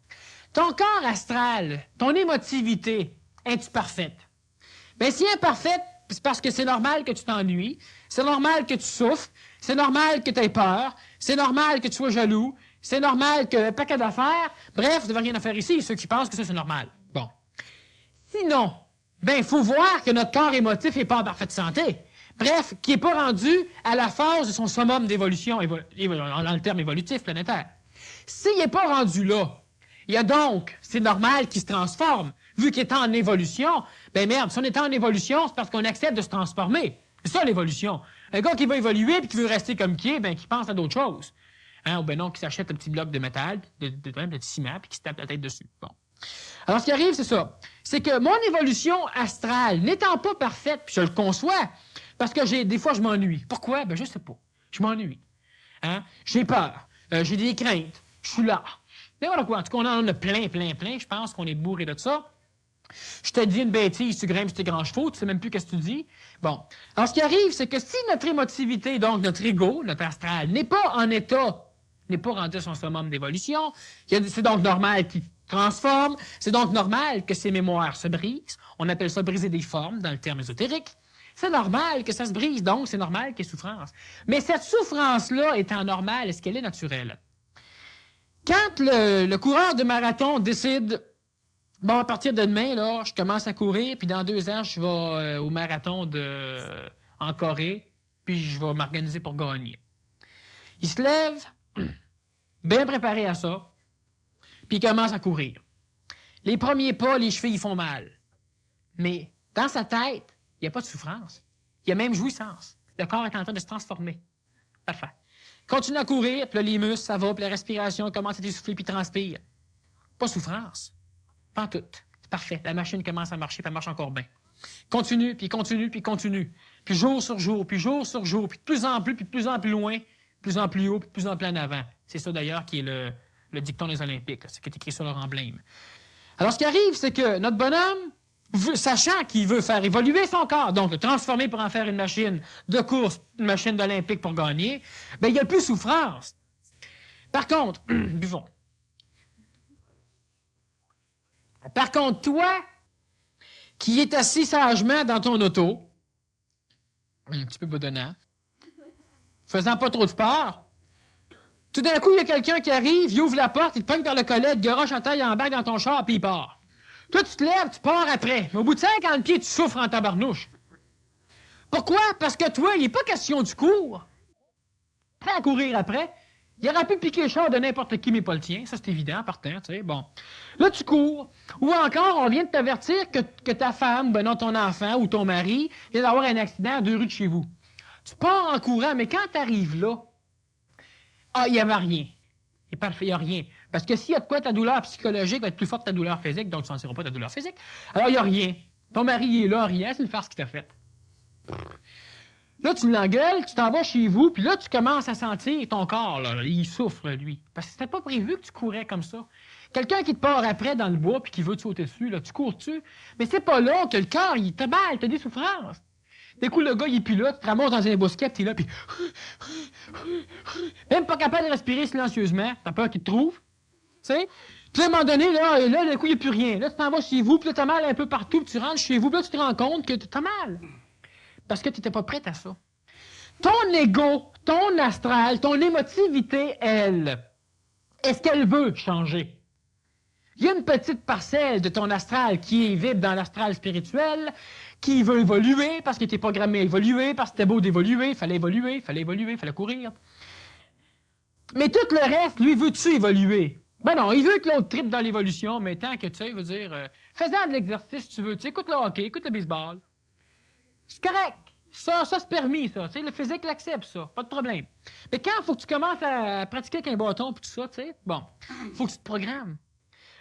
Ton corps astral, ton émotivité, es-tu parfaite? Bien, si elle est parfaite, c'est parce que c'est normal que tu t'ennuies, c'est normal que tu souffres, c'est normal que tu aies peur, c'est normal que tu sois jaloux, c'est normal que paquet d'affaires. Bref, vous n'avez rien à faire ici, ceux qui pensent que ça, c'est normal. Bon. Sinon, ben, il faut voir que notre corps émotif n'est pas en parfaite santé. Bref, qui n'est pas rendu à la phase de son summum d'évolution, dans le terme évolutif planétaire. S'il n'est pas rendu là, il y a donc, c'est normal qu'il se transforme. Vu qu'il est en évolution, ben merde, si on est en évolution, c'est parce qu'on accepte de se transformer. C'est ça l'évolution. Un gars qui va évoluer et qui veut rester comme qui est, ben qui pense à d'autres choses. Hein, ou ben non, qui s'achète un petit bloc de métal, de ciment, puis qui se tape la tête dessus. Bon. Alors, ce qui arrive, c'est ça. C'est que mon évolution astrale, n'étant pas parfaite, puis je le conçois, parce que des fois, je m'ennuie. Pourquoi? Ben, je sais pas. Je m'ennuie. Hein? J'ai peur. J'ai des craintes. Je suis là. Mais voilà quoi. En tout cas, on en a plein. Je pense qu'on est bourré de ça. Je te dis une bêtise, tu grimpes sur tes grands chevaux, tu sais même plus qu'est-ce que tu dis. Bon. Alors, ce qui arrive, c'est que si notre émotivité, donc notre ego, notre astral, n'est pas en état, n'est pas rendu à son summum d'évolution, c'est donc normal qu'il transforme, c'est donc normal que ses mémoires se brisent. On appelle ça briser des formes dans le terme ésotérique. C'est normal que ça se brise, donc c'est normal qu'il y ait souffrance. Mais cette souffrance-là étant normale, est-ce qu'elle est naturelle? Quand le coureur de marathon décide, bon, à partir de demain, là, je commence à courir, puis dans 2 ans, je vais au marathon en Corée, puis je vais m'organiser pour gagner. Il se lève, bien préparé à ça, puis il commence à courir. Les premiers pas, les chevilles, ils font mal. Mais dans sa tête, il n'y a pas de souffrance. Il y a même jouissance. Le corps est en train de se transformer. Parfait. Continue à courir, puis là, les muscles, ça va, puis la respiration commence à t'essouffler, puis transpire. Pas souffrance. Pas en tout. C'est parfait. La machine commence à marcher, puis elle marche encore bien. Continue. Puis jour sur jour, puis de plus en plus loin, de plus en plus haut, puis de plus en plus en avant. C'est ça, d'ailleurs, qui est le dicton des Olympiques. Là. C'est qui est écrit sur leur emblème. Alors, ce qui arrive, c'est que notre bonhomme sachant qu'il veut faire évoluer son corps, donc le transformer pour en faire une machine de course, une machine d'Olympique pour gagner, ben il n'y a plus souffrance. Par contre, buvons. Par contre, toi, qui es assis sagement dans ton auto, un petit peu bedonnant, faisant pas trop de sport, tout d'un coup, il y a quelqu'un qui arrive, il ouvre la porte, il te pogne par le collet, il te garoche en taille, il embarque dans ton char, puis il part. Toi, tu te lèves, tu pars après. Mais au bout de 50 pieds, tu souffres en tabarnouche. Pourquoi? Parce que toi, il n'est pas question du cours. Prêt à courir après. Il aurait pu piquer le char de n'importe qui, mais pas le tien. Ça, c'est évident, partant, tu sais. Bon. Là, tu cours. Ou encore, on vient de t'avertir que ta femme, ben non, ton enfant ou ton mari, vient d'avoir un accident à 2 rues de chez vous. Tu pars en courant, mais quand tu arrives là, il n'y avait rien. C'est parfait, il n'y a rien. Parce que s'il y a de quoi, ta douleur psychologique va être plus forte que ta douleur physique, donc tu ne sentiras pas ta douleur physique. Alors, il n'y a rien. Ton mari il est là, rien, c'est le faire ce qu'il t'a fait. Là, tu l'engueules, tu t'en vas chez vous, puis là, tu commences à sentir ton corps, là, il souffre, lui. Parce que c'était pas prévu que tu courais comme ça. Quelqu'un qui te part après dans le bois puis qui veut te sauter dessus, là, tu cours dessus. Mais c'est pas là que le corps, il t'a mal, t'as des souffrances. D'un coup, le gars, il est plus là, tu te ramasses dans un bosquet, t'es là, puis... Même pas capable de respirer silencieusement, t'as peur qu'il te trouve. Tu sais? Puis à un moment donné, là, d'un coup, il n'y a plus rien. Là, tu t'en vas chez vous, puis là, t'as mal un peu partout, puis tu rentres chez vous, puis là, tu te rends compte que t'as mal. Parce que tu n'étais pas prête à ça. Ton ego, ton astral, ton émotivité, elle, est-ce qu'elle veut changer? Il y a une petite parcelle de ton astral qui vibre dans l'astral spirituel, qui veut évoluer parce qu'il était programmé à évoluer, parce que c'était beau d'évoluer, il fallait évoluer, il fallait courir. Mais tout le reste, lui, veut-tu évoluer? Ben non, il veut que l'autre tripe dans l'évolution, mais tant que tu sais, il veut dire, faisant de l'exercice, tu veux, tu sais, écoute le hockey, écoute le baseball. C'est correct. Ça, c'est permis, ça. Tu sais, le physique l'accepte, ça. Pas de problème. Mais quand il faut que tu commences à pratiquer avec un bâton et tout ça, tu sais, bon, il faut que tu te programmes.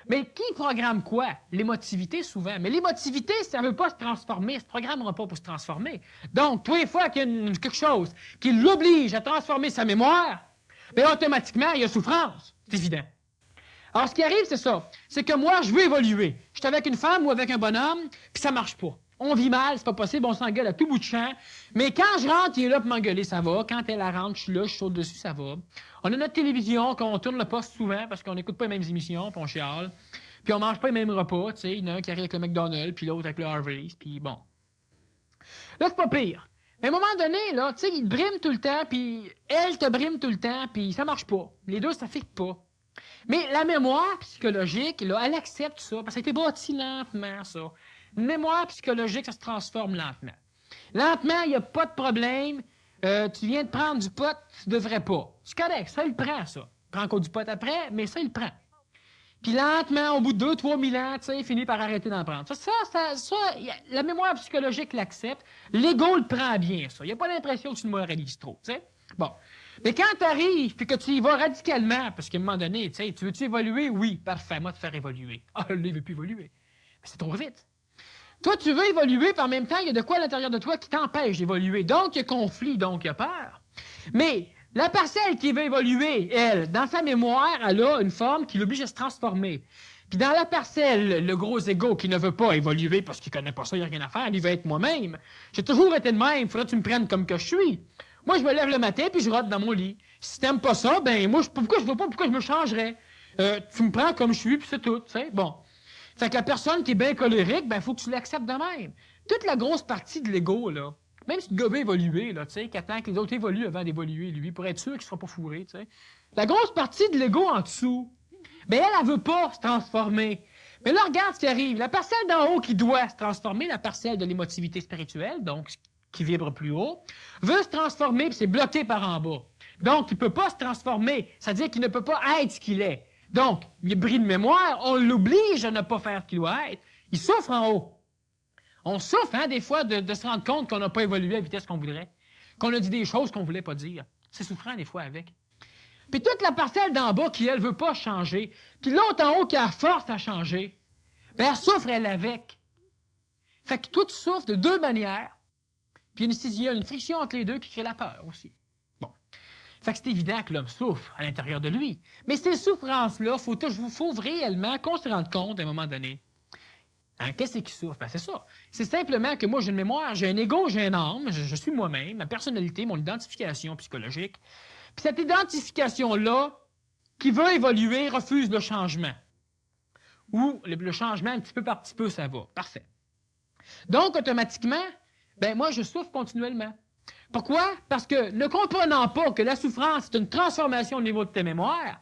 Mais qui programme quoi? L'émotivité, souvent. Mais l'émotivité, ça ne veut pas se transformer. Ça ne se programmera pas pour se transformer. Donc, tous les fois qu'il y a quelque chose qui l'oblige à transformer sa mémoire, bien, automatiquement, il y a souffrance. C'est évident. Alors, ce qui arrive, c'est ça. C'est que moi, je veux évoluer. Je suis avec une femme ou avec un bonhomme, puis ça marche pas. On vit mal, c'est pas possible, on s'engueule à tout bout de champ. Mais quand je rentre, il est là pour m'engueuler, ça va. Quand elle rentre, je suis là, je saute dessus, ça va. On a notre télévision, qu'on tourne le poste souvent parce qu'on n'écoute pas les mêmes émissions, puis on chiale. Puis on mange pas les mêmes repas, tu sais. Il y en a un qui arrive avec le McDonald's, puis l'autre avec le Harvey's, puis bon. Là, c'est pas pire. Mais à un moment donné, là, tu sais, il te brime tout le temps, puis elle te brime tout le temps, puis ça marche pas. Les deux, ça fixe pas. Mais la mémoire psychologique, là, elle accepte ça, parce que ça a été bâti lentement, ça. Une mémoire psychologique, ça se transforme lentement. Lentement, il n'y a pas de problème. Tu viens de prendre du pot, tu devrais pas. C'est correct, ça, il prend, ça. Il prend encore du pot après, mais ça, il prend. Puis lentement, au bout de 2-3 000 ans, tu sais, il finit par arrêter d'en prendre. La mémoire psychologique l'accepte. L'ego le prend bien, ça. Il n'y a pas l'impression que tu le moralises trop, tu sais. Bon. Mais quand tu arrives puis que tu y vas radicalement, parce qu'à un moment donné, tu sais, tu veux-tu évoluer? Oui, parfait, moi, te faire évoluer. Ah, lui, il veut plus évoluer. Mais c'est trop vite. Toi, tu veux évoluer, puis en même temps, il y a de quoi à l'intérieur de toi qui t'empêche d'évoluer. Donc, il y a conflit, donc il y a peur. Mais la parcelle qui veut évoluer, elle, dans sa mémoire, elle a une forme qui l'oblige à se transformer. Puis dans la parcelle, le gros ego qui ne veut pas évoluer parce qu'il connaît pas ça, il n'y a rien à faire, il veut être moi-même. J'ai toujours été de même, il faudrait que tu me prennes comme que je suis. Moi, je me lève le matin, puis je rote dans mon lit. Si t'aimes pas ça, ben moi, pourquoi je me changerais? Tu me prends comme je suis, puis c'est tout, tu sais, bon. Fait que la personne qui est bien colérique, ben, faut que tu l'acceptes de même. Toute la grosse partie de l'ego, là, même si le gars veut évoluer, là, tu sais, qui attend que les autres évoluent avant d'évoluer, lui, pour être sûr qu'il ne sera pas fourré, tu sais. La grosse partie de l'ego en dessous, ben, elle veut pas se transformer. Mais là, regarde ce qui arrive. La parcelle d'en haut qui doit se transformer, la parcelle de l'émotivité spirituelle, donc, qui vibre plus haut, veut se transformer, puis c'est bloqué par en bas. Donc, il ne peut pas se transformer. C'est-à-dire qu'il ne peut pas être ce qu'il est. Donc, il brille de mémoire, on l'oblige à ne pas faire ce qu'il doit être. Il souffre en haut. On souffre, hein, des fois, de se rendre compte qu'on n'a pas évolué à la vitesse qu'on voudrait, qu'on a dit des choses qu'on ne voulait pas dire. C'est souffrant, des fois, avec. Puis toute la parcelle d'en bas qui, elle, veut pas changer, puis l'autre en haut qui a force à changer, ben, elle souffre, elle, avec. Fait que toi, tu souffres de deux manières, puis il y a une friction entre les deux qui crée la peur aussi. Fait que c'est évident que l'homme souffre à l'intérieur de lui. Mais ces souffrances-là, faut réellement qu'on se rende compte à un moment donné. Hein, qu'est-ce qui souffre? Ben, c'est ça. C'est simplement que moi, j'ai une mémoire, j'ai un ego, j'ai un âme, je suis moi-même, ma personnalité, mon identification psychologique. Puis cette identification-là, qui veut évoluer, refuse le changement. Ou le changement, un petit peu par petit peu, ça va. Parfait. Donc, automatiquement, ben moi, je souffre continuellement. Pourquoi? Parce que ne comprenant pas que la souffrance est une transformation au niveau de tes mémoires,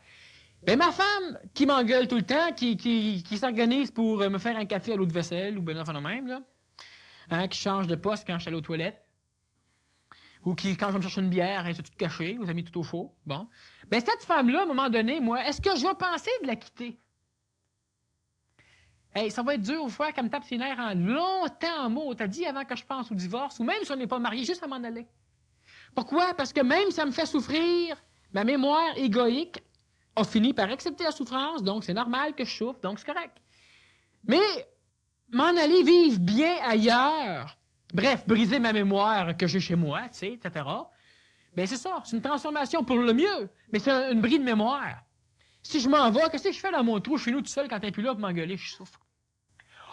ben ma femme, qui m'engueule tout le temps, qui s'organise pour me faire un café à l'eau de vaisselle, ou ben enfin de même, là, hein, qui change de poste quand je suis allé aux toilettes, ou qui, quand je vais me chercher une bière, elle s'est toute cachée, vous avez mis tout au chaud, bon. Ben cette femme-là, à un moment donné, moi, est-ce que je vais penser de la quitter? Hey, ça va être dur, fois qu'elle me tape ses nerfs en longtemps en mots. T'as dit avant que je pense au divorce, ou même si on n'est pas marié, juste à m'en aller. Pourquoi? Parce que même si ça me fait souffrir, ma mémoire égoïque a fini par accepter la souffrance, donc c'est normal que je souffre, donc c'est correct. Mais m'en aller vivre bien ailleurs, bref, briser ma mémoire que j'ai chez moi, tu sais, etc., bien c'est ça, c'est une transformation pour le mieux, mais c'est une bris de mémoire. Si je m'en vais, qu'est-ce que je fais dans mon trou chez nous tout seul quand t'es plus là pour m'engueuler, je souffre.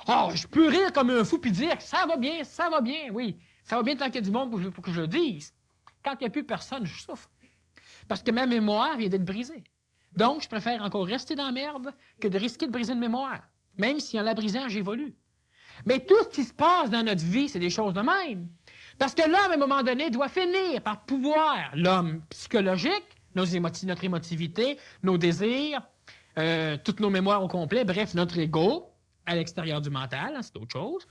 Oh, je peux rire comme un fou puis dire que ça va bien, oui. Ça va bien tant qu'il y a du monde pour que je le dise. Quand il n'y a plus personne, je souffre. Parce que ma mémoire vient d'être brisée. Donc, je préfère encore rester dans la merde que de risquer de briser une mémoire. Même si en la brisant, j'évolue. Mais tout ce qui se passe dans notre vie, c'est des choses de même. Parce que l'homme, à un moment donné, doit finir par pouvoir, l'homme psychologique, notre émotivité, nos désirs, toutes nos mémoires au complet, bref, notre ego, à l'extérieur du mental, hein, c'est autre chose.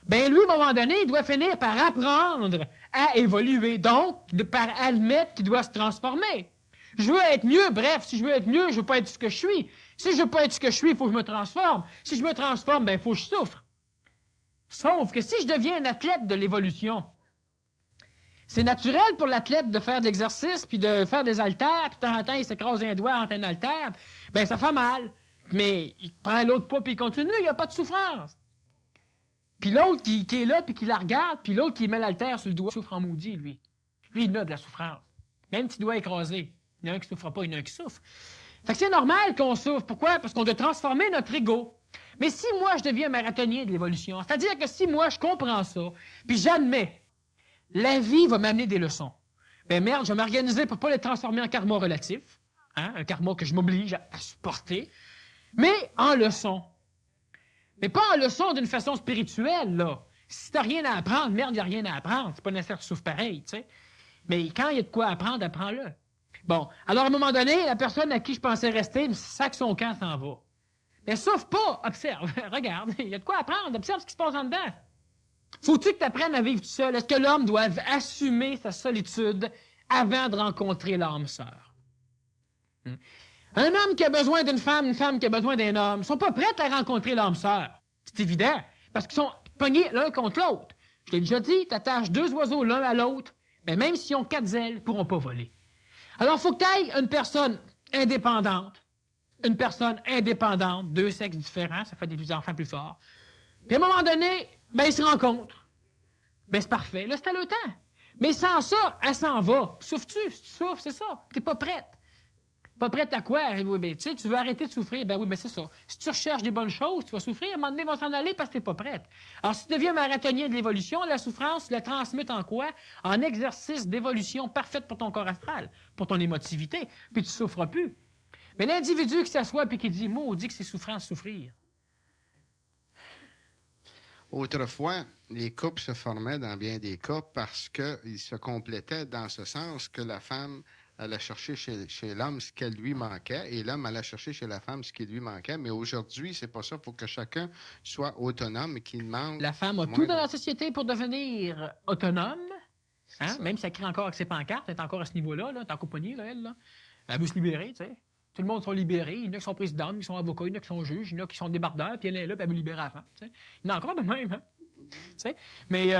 Ben lui, à un moment donné, il doit finir par apprendre à évoluer, donc par admettre qu'il doit se transformer. Je veux être mieux, bref, si je veux être mieux, je veux pas être ce que je suis. Si je veux pas être ce que je suis, il faut que je me transforme. Si je me transforme, ben il faut que je souffre. Sauf que si je deviens un athlète de l'évolution, c'est naturel pour l'athlète de faire de l'exercice, puis de faire des haltères, puis de temps en temps, il s'écrase un doigt entre un haltère, ben ça fait mal. Mais il prend l'autre poids, puis il continue, il n'y a pas de souffrance. Puis l'autre qui est là, puis qui la regarde, puis l'autre qui met l'haltère sur le doigt, souffre en maudit, lui. Lui, il a de la souffrance. Même petit doigt écrasé. Il y en a un qui ne souffre pas, il y en a un qui souffre. Fait que c'est normal qu'on souffre. Pourquoi? Parce qu'on doit transformer notre ego. Mais si moi, je deviens marathonien de l'évolution, c'est-à-dire que si moi, je comprends ça, puis j'admets, la vie va m'amener des leçons. Ben merde, je vais m'organiser pour ne pas les transformer en karma relatif, hein, un karma que je m'oblige à supporter, mais en leçon. Mais pas en leçon d'une façon spirituelle, là. Si t'as rien à apprendre, merde, il n'y a rien à apprendre. C'est pas nécessaire que tu souffres pareil, tu sais. Mais quand il y a de quoi apprendre, apprends-le. Bon, alors à un moment donné, la personne à qui je pensais rester me sac son camp, s'en va. Mais souffre pas, observe, regarde, il y a de quoi apprendre, observe ce qui se passe en dedans. Faut-tu que tu apprennes à vivre tout seul? Est-ce que l'homme doit assumer sa solitude avant de rencontrer l'âme sœur? Un homme qui a besoin d'une femme, une femme qui a besoin d'un homme, ne sont pas prêts à rencontrer l'âme sœur. C'est évident, parce qu'ils sont pognés l'un contre l'autre. Je t'ai déjà dit, tu attaches deux oiseaux l'un à l'autre, mais même s'ils ont quatre ailes, ils ne pourront pas voler. Alors, il faut que tu ailles une personne indépendante, deux sexes différents, ça fait des enfants plus forts. Puis à un moment donné, ben ils se rencontrent. Ben c'est parfait, là, c'est à le temps. Mais sans ça, elle s'en va. Souffres-tu? Si tu souffres, c'est ça. T'es pas prête. Pas prête à quoi? Oui, ben, tu sais, tu veux arrêter de souffrir. Ben oui, ben c'est ça. Si tu recherches des bonnes choses, tu vas souffrir. À un moment donné, ils vont s'en aller parce que t'es pas prête. Alors, si tu deviens marathonien de l'évolution, la souffrance, tu la transmutes en quoi? En exercice d'évolution parfaite pour ton corps astral, pour ton émotivité, puis tu souffres plus. Mais l'individu qui s'assoit et qui dit, maudit que c'est souffrance, souffrir. Autrefois, les couples se formaient dans bien des cas parce qu'ils se complétaient dans ce sens que la femme allait chercher chez l'homme ce qu'elle lui manquait et l'homme allait chercher chez la femme ce qui lui manquait. Mais aujourd'hui, c'est pas ça. Il faut que chacun soit autonome et qu'il manque. La femme a tout dans la société pour devenir autonome. Hein? Même si elle crie encore avec ses pancartes, elle est encore à ce niveau-là. Là, t'es en compagnie, là, elle. Là. Elle veut se libérer, tu sais. Tout le monde sont libérés. Il y en a qui sont présidents, qui sont avocats, il y en a qui sont juges, il y en a qui sont débardeurs, puis elle est là, puis elle veut libérer la femme. T'sais. Il y en a encore de même. Hein? T'sais. Mais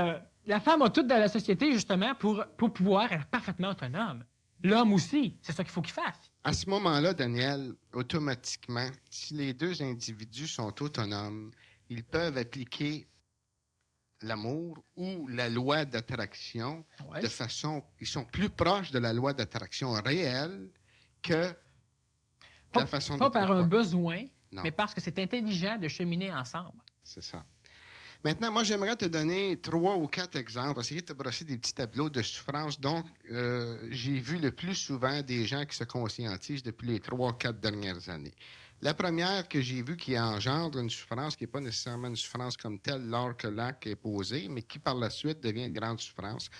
la femme a tout dans la société, justement, pour pouvoir être parfaitement autonome. L'homme aussi, c'est ça qu'il faut qu'il fasse. À ce moment-là, Daniel, automatiquement, si les deux individus sont autonomes, ils peuvent appliquer l'amour ou la loi d'attraction de façon... Ils sont plus proches de la loi d'attraction réelle que la façon... Pas par un besoin, non. mais parce que c'est intelligent de cheminer ensemble. C'est ça. Maintenant, moi, j'aimerais te donner 3 ou 4 exemples, essayer de te brosser des petits tableaux de souffrance. Donc, j'ai vu le plus souvent des gens qui se conscientisent depuis les 3 ou 4 dernières années. La première que j'ai vue qui engendre une souffrance qui n'est pas nécessairement une souffrance comme telle lors que l'acte est posé, mais qui par la suite devient une grande souffrance.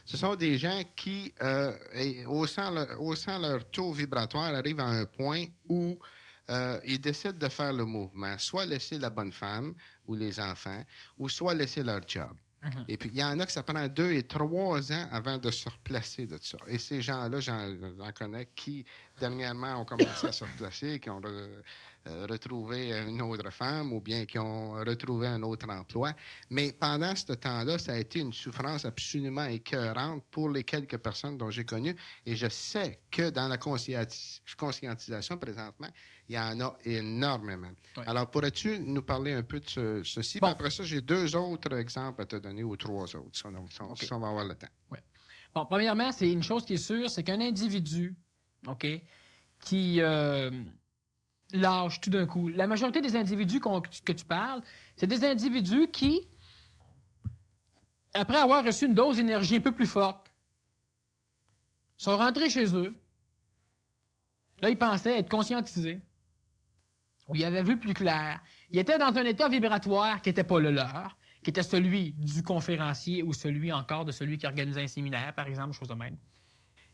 Ce sont des gens qui, haussant leur taux vibratoire, arrivent à un point où ils décident de faire le mouvement, soit laisser la bonne femme ou les enfants, ou soit laisser leur job. Et puis, il y en a que ça prend 2 et 3 ans avant de se replacer de ça. Et ces gens-là, j'en connais qui, dernièrement, ont commencé à se replacer, qui ont retrouvé une autre femme ou bien qui ont retrouvé un autre emploi. Mais pendant ce temps-là, ça a été une souffrance absolument écœurante pour les quelques personnes dont j'ai connu. Et je sais que dans la conscientisation présentement, il y en a énormément. Oui. Alors, pourrais-tu nous parler un peu de ceci? Bon. Puis après ça, j'ai 2 autres exemples à te donner ou 3 autres, si on va avoir le temps. Oui. Bon, premièrement, c'est une chose qui est sûre, c'est qu'un individu, OK, qui lâche tout d'un coup. La majorité des individus que tu parles, c'est des individus qui, après avoir reçu une dose d'énergie un peu plus forte, sont rentrés chez eux. Là, ils pensaient être conscientisés. Ou ils avaient vu plus clair. Ils étaient dans un état vibratoire qui n'était pas le leur, qui était celui du conférencier ou celui encore de celui qui organisait un séminaire, par exemple, chose de même.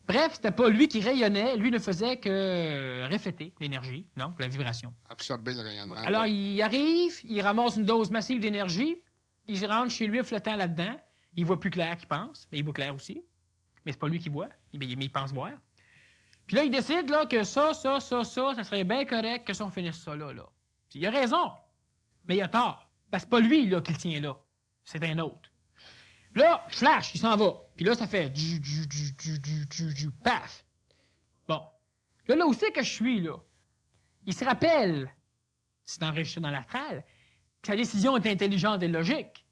Bref, c'était pas lui qui rayonnait, lui ne faisait que refléter l'énergie, donc la vibration. Absorber le rayonnement. Alors, il arrive, il ramasse une dose massive d'énergie, il rentre chez lui flottant là-dedans, il voit plus clair qu'il pense, mais il voit clair aussi, mais c'est pas lui qui voit, mais il pense voir. Puis là, il décide là, que ça serait bien correct que ça, on finisse ça là. Il a raison, mais il a tort, parce que c'est pas lui là, qui le tient là, c'est un autre. Là, flash, il s'en va. Puis là, ça fait paf. Bon. Là où c'est que je suis, là? Il se rappelle, c'est enregistré dans l'astral, que sa décision est intelligente et logique.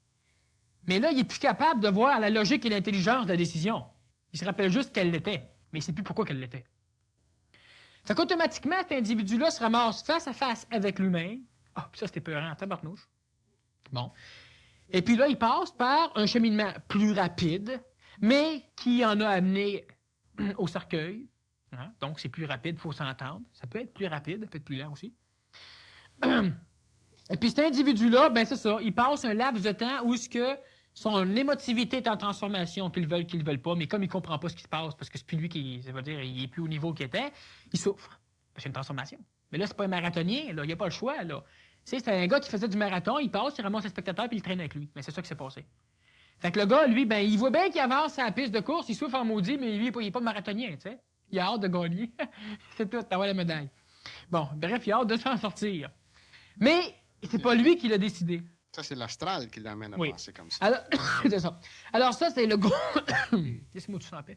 Mais là, il n'est plus capable de voir la logique et l'intelligence de la décision. Il se rappelle juste qu'elle l'était, mais il ne sait plus pourquoi qu'elle l'était. Fait qu'automatiquement, cet individu-là se ramasse face à face avec lui-même. Ah, puis ça, c'était peurant, tabarnouche. Bon. Et puis là, il passe par un cheminement plus rapide, mais qui en a amené au cercueil. Hein? Donc, c'est plus rapide, il faut s'entendre. Ça peut être plus rapide, ça peut être plus lent aussi. Et puis cet individu-là, ben c'est ça, il passe un laps de temps où ce que son émotivité est en transformation, qu'ils le veulent pas, mais comme il comprend pas ce qui se passe, parce que c'est plus lui qui, ça veut dire, il est plus au niveau qu'il était, il souffre. Parce que c'est une transformation. Mais là, c'est pas un marathonien, là, il n'y a pas le choix, là. C'est un gars qui faisait du marathon, il passe, il ramasse les spectateurs, puis il traîne avec lui. Mais c'est ça qui s'est passé. Fait que le gars, lui, ben, il voit bien qu'il avance à la piste de course, il souffre en maudit, mais lui, il n'est pas marathonien, tu sais. Il a hâte de gagner. C'est tout, d'avoir la médaille. Bon, bref, il a hâte de s'en sortir. Mais c'est pas lui qui l'a décidé. Ça, c'est l'astral qui l'amène à penser comme ça. Alors, c'est ça. Alors ça, c'est le gros... Laissez-moi tout ça en paix.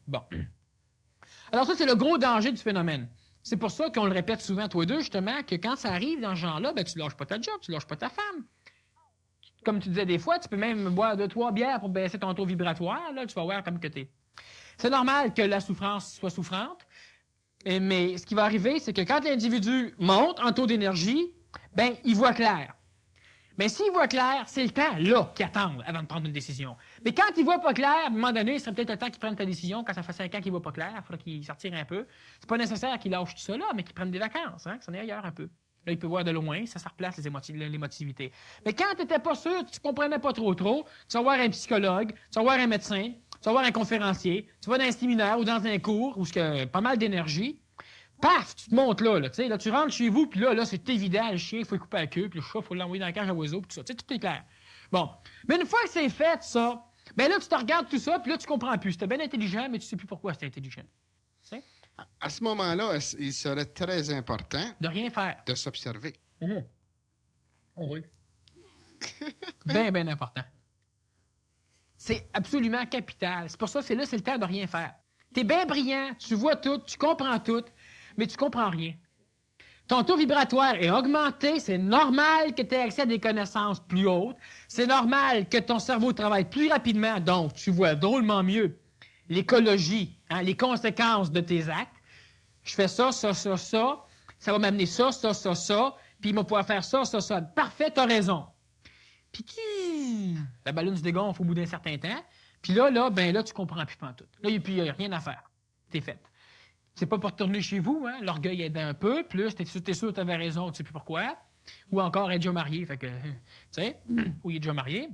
Bon. Alors ça, c'est le gros danger du phénomène. C'est pour ça qu'on le répète souvent, toi deux, justement, que quand ça arrive dans ce genre-là, ben, tu lâches pas ta job, tu lâches pas ta femme. Comme tu disais des fois, tu peux même boire 2-3 bières pour baisser ton taux vibratoire, là, tu vas voir comme que t'es. C'est normal que la souffrance soit souffrante, mais ce qui va arriver, c'est que quand l'individu monte en taux d'énergie, ben, il voit clair. Mais s'il voit clair, c'est le temps, là, qu'il attend avant de prendre une décision. Mais quand il voit pas clair, à un moment donné, il serait peut-être le temps qu'il prenne ta décision. Quand ça fait 5 ans qu'il voit pas clair, il faudra qu'il sortir un peu. C'est pas nécessaire qu'il lâche tout ça là, mais qu'il prenne des vacances, hein, qu'il s'en aille ailleurs un peu. Là, il peut voir de loin, ça replace l'émotivité. Mais quand tu n'étais pas sûr, tu comprenais pas trop, tu vas voir un psychologue, tu vas voir un médecin, tu vas voir un conférencier, tu vas dans un séminaire ou dans un cours où il y a pas mal d'énergie. Paf, tu te montes là, tu sais, là, tu rentres chez vous, puis là, c'est évident, le chien, il faut le couper la queue, puis le chat, il faut l'envoyer dans la cage à oiseaux, puis tout ça, tu sais, tout est clair. Bon. Mais une fois que c'est fait, ça, ben là, tu te regardes tout ça, puis là, tu comprends plus. C'était bien intelligent, mais tu sais plus pourquoi c'était intelligent. Tu sais? À ce moment-là, il serait très important... De rien faire. De s'observer. Oh oui. Bien important. C'est absolument capital. C'est pour ça que c'est le temps de rien faire. T'es bien brillant, tu vois tout, tu comprends tout, mais tu comprends rien. Ton taux vibratoire est augmenté, c'est normal que tu aies accès à des connaissances plus hautes, c'est normal que ton cerveau travaille plus rapidement, donc tu vois drôlement mieux l'écologie, hein, les conséquences de tes actes. Je fais ça va m'amener ça, puis il va pouvoir faire ça. Parfait, t'as raison. puis la ballonne se dégonfle au bout d'un certain temps. Puis là, tu comprends plus pantoute. Là, il n'y a rien à faire. T'es fait. C'est pas pour retourner chez vous, hein? L'orgueil aide un peu, plus t'es sûr que t'avais raison, tu sais plus pourquoi. Ou encore être déjà marié, fait que, tu sais, ou il est déjà marié.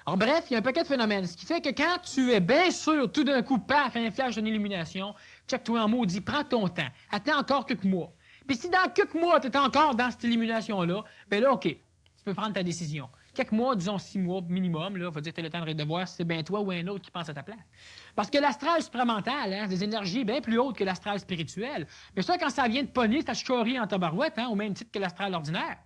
Alors bref, il y a un paquet de phénomènes. Ce qui fait que quand tu es bien sûr, tout d'un coup, paf, un flash d'une illumination, check-toi en maudit, prends ton temps. Attends encore quelques mois. Puis si dans quelques mois, tu es encore dans cette illumination-là, ben là, OK, tu peux prendre ta décision. Quelques mois, disons 6 mois minimum, là, faut dire que tu as le temps de voir si c'est bien toi ou un autre qui pense à ta place. Parce que l'astral supramental, hein, des énergies bien plus hautes que l'astral spirituel. Mais ça, quand ça vient de pogner, ça chorie en tabarouette, hein, au même titre que l'astral ordinaire.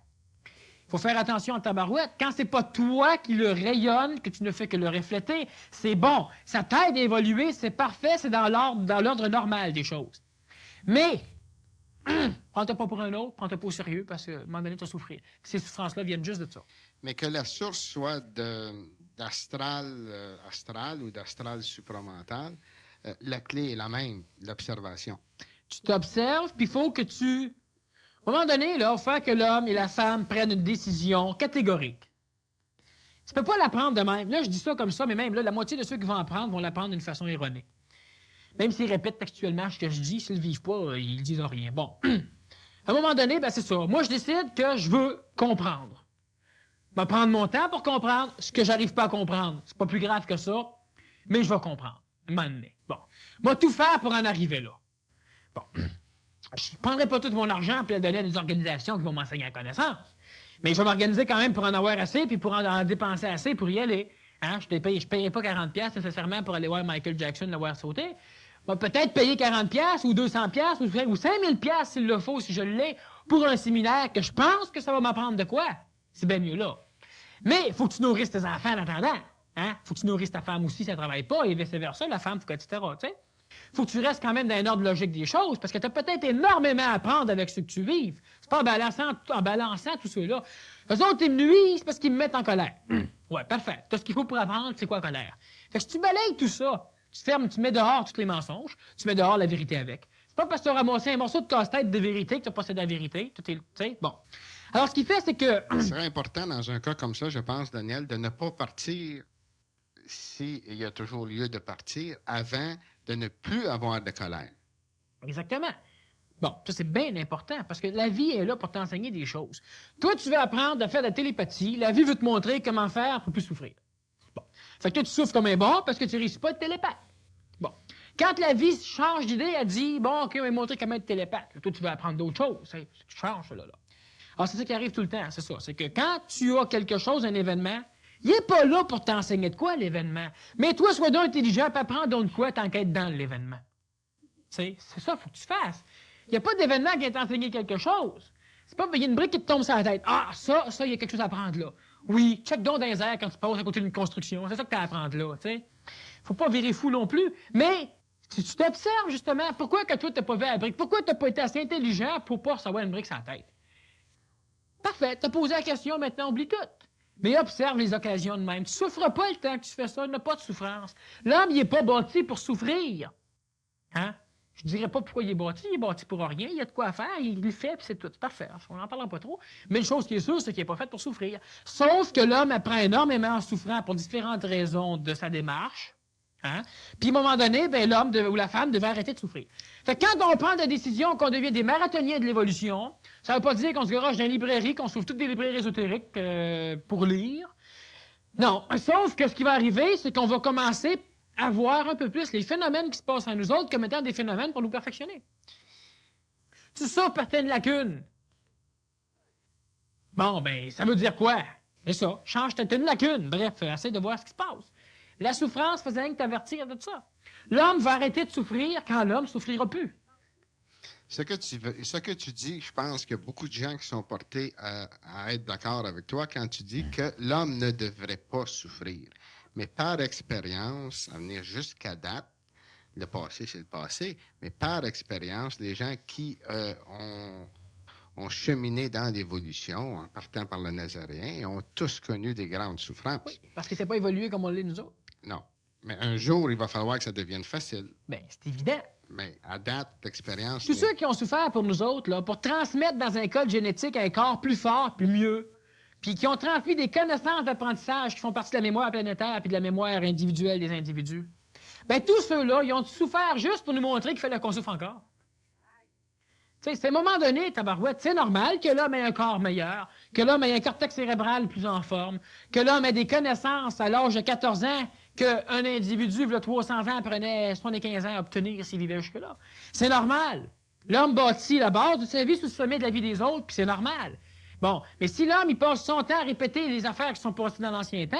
Il faut faire attention en tabarouette. Quand c'est pas toi qui le rayonne, que tu ne fais que le refléter, c'est bon. Ça t'aide à évoluer, c'est parfait, c'est dans l'ordre normal des choses. Mais, prends-toi pas pour un autre, prends-toi pas au sérieux, parce qu'à un moment donné, tu vas souffrir. Ces souffrances-là viennent juste de ça. Mais que la source soit d'astral astral ou d'astral supramental, la clé est la même, l'observation. Tu t'observes, puis il faut que tu... À un moment donné, il faut faire que l'homme et la femme prennent une décision catégorique. Tu peux pas la prendre de même. Là, je dis ça comme ça, mais même là, la moitié de ceux qui vont en prendre vont la prendre d'une façon erronée. Même s'ils répètent textuellement ce que je dis, s'ils ne le vivent pas, ils disent rien. Bon. À un moment donné, c'est ça. Moi, je décide que je veux comprendre. Je vais prendre mon temps pour comprendre ce que j'arrive pas à comprendre. C'est pas plus grave que ça, mais je vais comprendre. À un moment donné. Bon. Je vais tout faire pour en arriver là. Bon. Je ne prendrai pas tout mon argent pour le donner à des organisations qui vont m'enseigner la connaissance. Mais je vais m'organiser quand même pour en avoir assez puis pour en dépenser assez pour y aller. Hein? Je ne payerai pas 40$ nécessairement pour aller voir Michael Jackson le voir sauter. Je vais peut-être payer 40$ ou 200$ ou 5000$ s'il le faut, si je l'ai, pour un séminaire que je pense que ça va m'apprendre de quoi. C'est bien mieux là. Mais il faut que tu nourrisses tes enfants en attendant. Hein? Faut que tu nourrisses ta femme aussi si elle ne travaille pas et vice-versa. La femme, faut que, etc. Tu sais? Faut que tu restes quand même dans un ordre logique des choses, parce que tu as peut-être énormément à apprendre avec ce que tu vives. C'est pas en balançant tout ceux-là. Eux autres, ils me nuisent parce qu'ils me mettent en colère. Ouais, parfait. Tu as ce qu'il faut pour apprendre, c'est quoi la colère? Fait que si tu balayes tout ça, tu mets dehors tous les mensonges, tu mets dehors la vérité avec. C'est pas parce que tu as ramassé un morceau de casse-tête de vérité que tu as possèdé la vérité. Tu sais, bon. Alors, ce qui fait, c'est que... C'est très important dans un cas comme ça, je pense, Daniel, de ne pas partir, s'il y a toujours lieu de partir, avant de ne plus avoir de colère. Exactement. Bon, ça, c'est bien important, parce que la vie est là pour t'enseigner des choses. Toi, tu veux apprendre à faire de la télépathie. La vie veut te montrer comment faire pour plus souffrir. Bon. Fait que toi, tu souffres comme un bon parce que tu ne réussis pas à être télépathe. Bon. Quand la vie change d'idée, elle dit, bon, OK, on va montrer comment être télépathe. Toi, tu veux apprendre d'autres choses. Tu changes, là. Alors, c'est ça qui arrive tout le temps, c'est ça. C'est que quand tu as quelque chose, un événement, il n'est pas là pour t'enseigner de quoi, l'événement. Mais toi, sois donc intelligent, puis apprends donc de quoi t'enquêtes dans l'événement. C'est ça, il faut que tu fasses. Il n'y a pas d'événement qui va t'enseigner quelque chose. C'est pas qu'il y a une brique qui te tombe sur la tête. Ah, ça, il y a quelque chose à apprendre là. Oui, check donc dans les airs quand tu passes à côté d'une construction. C'est ça que tu as à apprendre là, tu sais. Faut pas virer fou non plus. Mais si tu t'observes, justement, pourquoi que toi, tu n'as pas vu la brique? Pourquoi tu n'as pas été assez intelligent pour pas savoir une brique sur la tête? Parfait, tu as posé la question, maintenant oublie tout. Mais observe les occasions de même. Tu ne souffres pas le temps que tu fais ça, il n'y a pas de souffrance. L'homme, il n'est pas bâti pour souffrir. Hein? Je ne dirais pas pourquoi il est bâti pour rien, il y a de quoi faire, il le fait, puis c'est tout. C'est parfait, on n'en parlera pas trop. Mais une chose qui est sûre, c'est qu'il n'est pas fait pour souffrir. Sauf que l'homme apprend énormément en souffrant pour différentes raisons de sa démarche. Hein? Puis à un moment donné, l'homme ou la femme devait arrêter de souffrir. Fait que quand on prend des décisions, qu'on devient des marathoniens de l'évolution, ça ne veut pas dire qu'on se garage dans une librairie, qu'on s'ouvre toutes des librairies ésotériques pour lire. Non, sauf que ce qui va arriver, c'est qu'on va commencer à voir un peu plus les phénomènes qui se passent en nous autres comme étant des phénomènes pour nous perfectionner. Tu sauves certaines lacunes. Bon, ça veut dire quoi? C'est ça, change une lacune. Bref, essaie de voir ce qui se passe. La souffrance faisait rien que t'avertir de ça. L'homme va arrêter de souffrir quand l'homme ne souffrira plus. Ce que tu dis, je pense qu'il y a beaucoup de gens qui sont portés à être d'accord avec toi quand tu dis que l'homme ne devrait pas souffrir. Mais par expérience, à venir jusqu'à date, le passé, c'est le passé, mais par expérience, les gens qui ont cheminé dans l'évolution, en partant par le Nazaréen, ont tous connu des grandes souffrances. Oui, parce que c'est pas évolué comme on l'est nous autres. Non. Mais un jour, il va falloir que ça devienne facile. C'est évident. Mais à date, l'expérience... Tous ceux qui ont souffert pour nous autres, là, pour transmettre dans un code génétique un corps plus fort, plus mieux, puis qui ont transmis des connaissances d'apprentissage qui font partie de la mémoire planétaire puis de la mémoire individuelle des individus, bien, tous ceux-là, ils ont souffert juste pour nous montrer qu'il fallait qu'on souffre encore. Tu sais, c'est à un moment donné, tabarouette, c'est normal que l'homme ait un corps meilleur, que l'homme ait un cortex cérébral plus en forme, que l'homme ait des connaissances à l'âge de 14 ans qu'un individu, il y a 300 ans, prenait 75 ans à obtenir s'il vivait jusque-là. C'est normal. L'homme bâtit la base de sa vie sous le sommet de la vie des autres, puis c'est normal. Bon, mais si l'homme, il passe son temps à répéter les affaires qui sont passées dans l'ancien temps,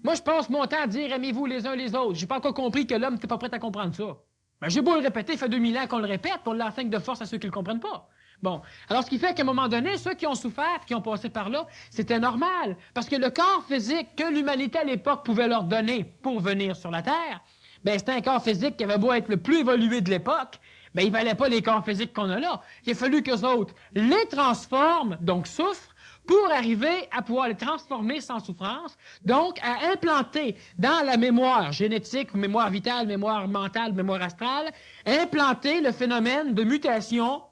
moi, je passe mon temps à dire « aimez-vous les uns les autres ». J'ai pas encore compris que l'homme n'était pas prêt à comprendre ça. Ben, j'ai beau le répéter, il fait 2000 ans qu'on le répète, on l'enseigne de force à ceux qui ne le comprennent pas. Bon, alors ce qui fait qu'à un moment donné, ceux qui ont souffert, qui ont passé par là, c'était normal. Parce que le corps physique que l'humanité à l'époque pouvait leur donner pour venir sur la Terre, ben c'était un corps physique qui avait beau être le plus évolué de l'époque, ben il valait pas les corps physiques qu'on a là. Il a fallu qu'eux autres les transforment, donc souffrent, pour arriver à pouvoir les transformer sans souffrance, donc à implanter dans la mémoire génétique, mémoire vitale, mémoire mentale, mémoire astrale, implanter le phénomène de mutation,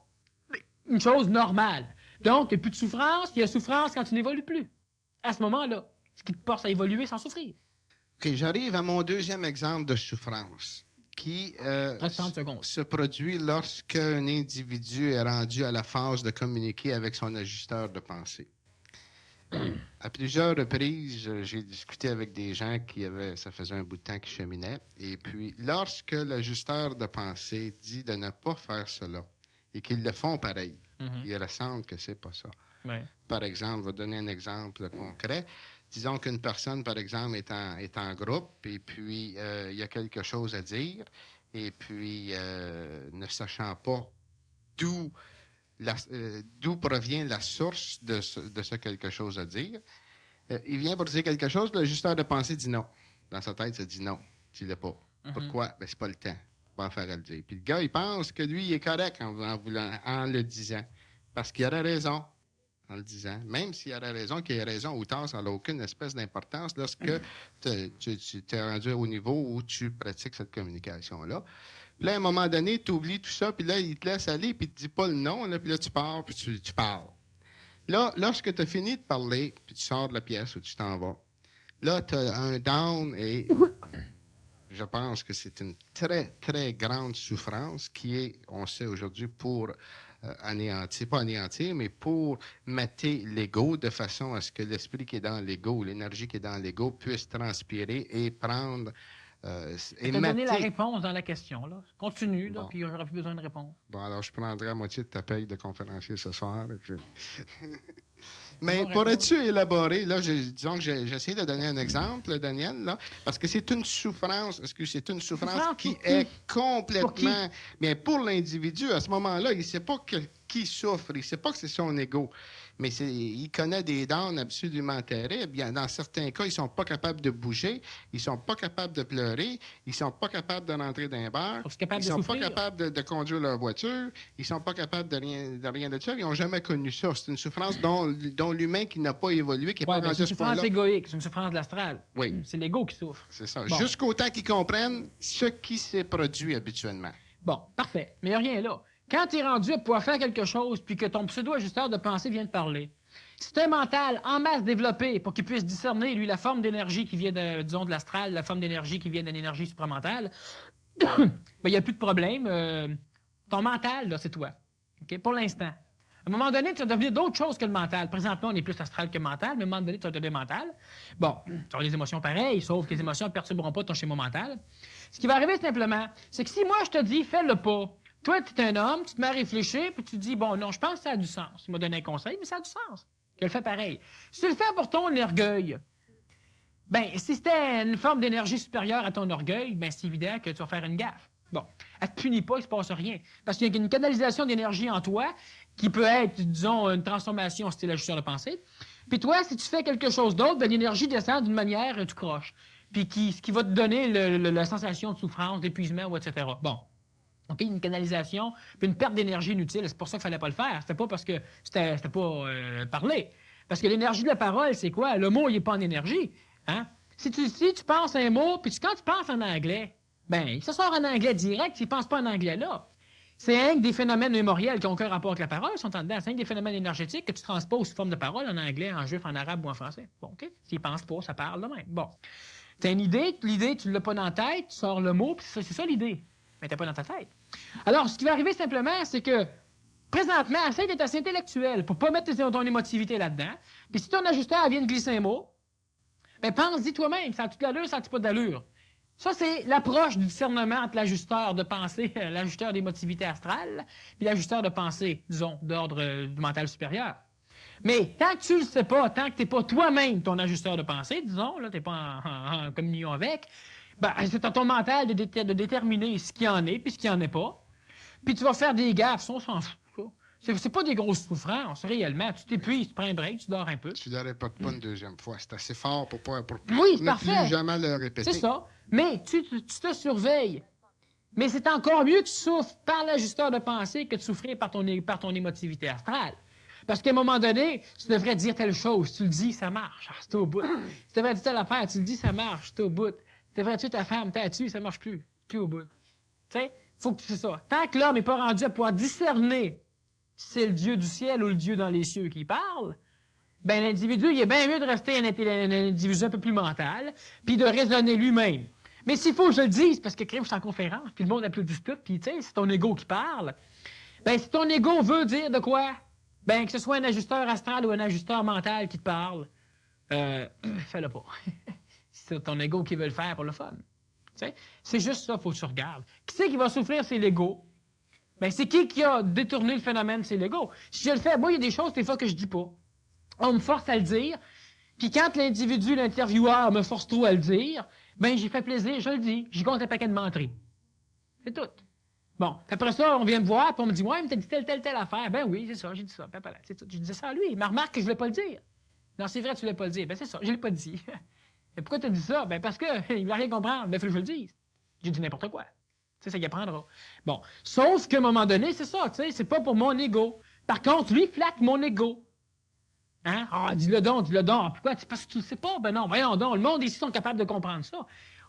une chose normale. Donc, il n'y a plus de souffrance, il y a souffrance quand tu n'évolues plus. À ce moment-là, ce qui te force à évoluer sans souffrir. OK, j'arrive à mon deuxième exemple de souffrance qui se produit lorsqu'un individu est rendu à la phase de communiquer avec son ajusteur de pensée. À plusieurs reprises, j'ai discuté avec des gens ça faisait un bout de temps qu'ils cheminaient. Et puis, lorsque l'ajusteur de pensée dit de ne pas faire cela et qu'ils le font pareil, ils ressentent que c'est pas ça. Ouais. Par exemple, je vais donner un exemple concret. Disons qu'une personne, par exemple, est en groupe et puis il y a quelque chose à dire et puis ne sachant pas d'où provient la source de ce quelque chose à dire. Il vient pour dire quelque chose, le justeur de pensée dit non. Dans sa tête, ça dit non, tu ne l'as pas. Pourquoi? Ben, c'est pas le temps. Pas en faire à le dire. Puis le gars, il pense que lui, il est correct en le disant. Parce qu'il aurait raison en le disant. Même s'il aurait raison, qu'il ait raison ou tort, ça n'a aucune espèce d'importance lorsque tu t'es rendu au niveau où tu pratiques cette communication-là. Puis là, à un moment donné, tu oublies tout ça, puis là, il te laisse aller, puis il te dit pas le nom, là, puis là, tu pars, puis tu parles. Là, lorsque tu as fini de parler, puis tu sors de la pièce où tu t'en vas, là, tu as un down et je pense que c'est une très, très grande souffrance qui est, on sait aujourd'hui, pour pas anéantir, mais pour mater l'ego de façon à ce que l'esprit qui est dans l'ego, l'énergie qui est dans l'ego puisse transpirer et prendre... Tu as donné la réponse dans la question. Là. Continue, là, puis j'aurai plus besoin de répondre. Bon, alors je prendrai la moitié de ta paye de conférencier ce soir. Mais pourrais-tu élaborer, là, disons que j'essaie de donner un exemple, Daniel, là, parce que c'est une souffrance, qui est complètement... Bien, pour l'individu, à ce moment-là, il ne sait pas qui souffre, il ne sait pas que c'est son ego. Mais il connaît des downs absolument terribles. Dans certains cas, ils ne sont pas capables de bouger, ils ne sont pas capables de pleurer, ils ne sont pas capables de rentrer dans un bar, ils ne sont pas capables de conduire leur voiture, ils ne sont pas capables de rien de ça. Ils n'ont jamais connu ça. C'est une souffrance dont l'humain qui n'a pas évolué, qui n'est pas rendu c'est une souffrance égoïque, c'est une souffrance de l'astral. Oui. C'est l'ego qui souffre. C'est ça. Bon. Jusqu'au temps qu'ils comprennent ce qui s'est produit habituellement. Bon, parfait. Mais il n'y a rien là. Quand tu es rendu à pouvoir faire quelque chose, puis que ton pseudo-ajusteur de pensée vient de parler, si tu as un mental en masse développé pour qu'il puisse discerner, lui, la forme d'énergie qui vient de l'astral, la forme d'énergie qui vient d'une énergie supramentale, il n'y a plus de problème. Ton mental, là, c'est toi. Okay? Pour l'instant. À un moment donné, tu vas devenir d'autres choses que le mental. Présentement, on est plus astral que mental, mais à un moment donné, tu vas devenir mental. Bon, tu auras des émotions pareilles, sauf que les émotions ne perturberont pas ton schéma mental. Ce qui va arriver simplement, c'est que si moi, je te dis, fais-le pas, toi, tu es un homme, tu te mets à réfléchir, puis tu te dis, bon, non, je pense que ça a du sens. Il m'a donné un conseil, mais ça a du sens. Je le fais pareil. Si tu le fais pour ton orgueil, bien, si c'était une forme d'énergie supérieure à ton orgueil, bien, c'est évident que tu vas faire une gaffe. Bon, elle ne te punit pas, il ne se passe rien. Parce qu'il y a une canalisation d'énergie en toi qui peut être, disons, une transformation style ajusteur de pensée. Puis toi, si tu fais quelque chose d'autre, bien, l'énergie descend d'une manière tout croche. Puis ce qui va te donner la sensation de souffrance, d'épuisement, ou etc. Bon. OK, une canalisation, puis une perte d'énergie inutile. C'est pour ça qu'il ne fallait pas le faire. C'était pas parce que c'était pas parler. Parce que l'énergie de la parole, c'est quoi? Le mot, il n'est pas en énergie. Hein? Si tu penses un mot, puis quand tu penses en anglais, bien, ça sort en anglais direct, tu ne penses pas en anglais là. C'est un des phénomènes mémoriels qui n'ont aucun rapport avec la parole, sont en dedans. C'est un des phénomènes énergétiques que tu transposes sous forme de parole en anglais, en juif, en arabe ou en français. Bon, OK? S'ils pensent pas, ça parle de même. Bon. Tu as une idée, l'idée, tu ne l'as pas dans la tête, tu sors le mot, puis c'est ça l'idée. Mais tu n'as pas dans ta tête. Alors, ce qui va arriver simplement, c'est que présentement, essaye d'être assez intellectuel pour ne pas mettre ton émotivité là-dedans. Puis si ton ajusteur vient de glisser un mot, ben pense-y toi-même, ça a toute l'allure, ça a pas d'allure. Ça, c'est l'approche du discernement entre l'ajusteur de pensée, l'ajusteur d'émotivité astrale, puis l'ajusteur de pensée, disons, d'ordre du mental supérieur. Mais tant que tu le sais pas, tant que tu n'es pas toi-même ton ajusteur de pensée, disons, là, tu n'es pas en communion avec, ben, c'est à ton mental de déterminer ce qu'il y en est puis ce qu'il n'y en est pas. Puis tu vas faire des gaffes, ça, on s'en fout. C'est pas des grosses souffrances, réellement. Tu t'épuises, tu prends un break, tu dors un peu. Tu ne le répètes pas une deuxième fois. C'est assez fort pour oui, ne parfait. plus jamais le répéter. C'est ça. Mais tu te surveilles. Mais c'est encore mieux que tu souffres par l'ajusteur de pensée que de souffrir par ton émotivité astrale. Parce qu'à un moment donné, tu devrais dire telle chose. Tu le dis, ça marche. Ah, c'est au bout. Tu devrais dire telle affaire. Tu le dis, ça marche. C'est au bout. Tu devrais tuer ta femme. T'as tué, ça marche plus. Plus au bout. Tu sais, faut que tu fais ça. Tant que l'homme n'est pas rendu à pouvoir discerner si c'est le Dieu du ciel ou le Dieu dans les cieux qui parle, ben l'individu, il est bien mieux de rester un individu un peu plus mental, puis de raisonner lui-même. Mais s'il faut que je le dise, parce que crime, je suis en conférence, puis le monde applaudit tout, puis tu sais, c'est ton ego qui parle, ben si ton ego veut dire de quoi, ben que ce soit un ajusteur astral ou un ajusteur mental qui te parle, fais-le pas. C'est ton ego qui veut le faire pour le fun. T'sais? C'est juste ça, il faut que tu regardes. Qui c'est qui va souffrir, c'est l'ego. Ben, c'est qui a détourné le phénomène, c'est l'ego. Si je le fais, moi, il y a des choses, des fois, que je dis pas. On me force à le dire, puis quand l'individu, l'intervieweur, me force trop à le dire, ben, j'ai fait plaisir, je le dis. J'y compte un paquet de menteries. C'est tout. Bon, après ça, on vient me voir, puis on me dit, ouais, mais t'as dit telle affaire. Ben oui, c'est ça, j'ai dit ça. Ben, c'est tout. Je disais ça à lui. Il m'a remarqué que je voulais pas le dire. Non, c'est vrai, tu voulais pas le dire. Ben, c'est ça, je l'ai pas dit. Et pourquoi t'as dit ça? Ben, parce que il va rien comprendre. Ben, il faut que je le dise. J'ai dit n'importe quoi. Tu sais, ça y apprendra. Bon. Sauf qu'à un moment donné, c'est ça, tu sais, c'est pas pour mon ego. Par contre, lui, flatte mon ego. Hein? Ah, dis-le donc. Pourquoi? Parce que tu le sais pas? Ben non, voyons donc. Le monde ici sont capables de comprendre ça.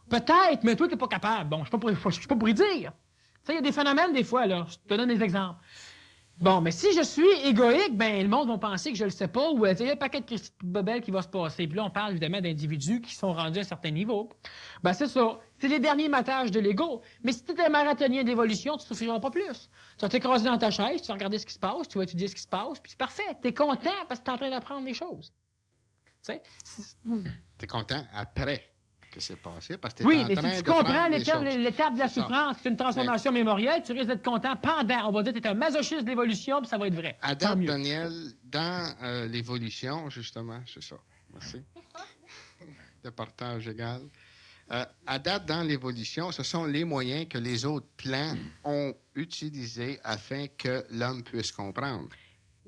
Peut-être, mais toi, t'es pas capable. Bon, je suis pas pour y dire. Tu sais, il y a des phénomènes, des fois, là. Je te donne des exemples. Bon, mais si je suis égoïque, ben le monde va penser que je le sais pas, ou il y a un paquet de bebelles qui va se passer. Puis là, on parle évidemment d'individus qui sont rendus à un certain niveau. Ben c'est ça. C'est les derniers matages de l'ego. Mais si tu es un marathonien d'évolution, tu ne souffriras pas plus. Tu vas t'écraser dans ta chaise, tu vas regarder ce qui se passe, tu vas étudier ce qui se passe, puis c'est parfait. Tu es content parce que tu es en train d'apprendre des choses. Tu sais? Tu es content après que c'est passé, parce que oui, mais si tu comprends l'étape de la souffrance, c'est une transformation mémorielle, tu risques d'être content pendant. On va dire que tu es un masochiste de l'évolution, puis ça va être vrai. À date, Daniel, dans l'évolution, justement, c'est ça. Merci. Le partage égal. À date, dans l'évolution, ce sont les moyens que les autres plans ont utilisés afin que l'homme puisse comprendre.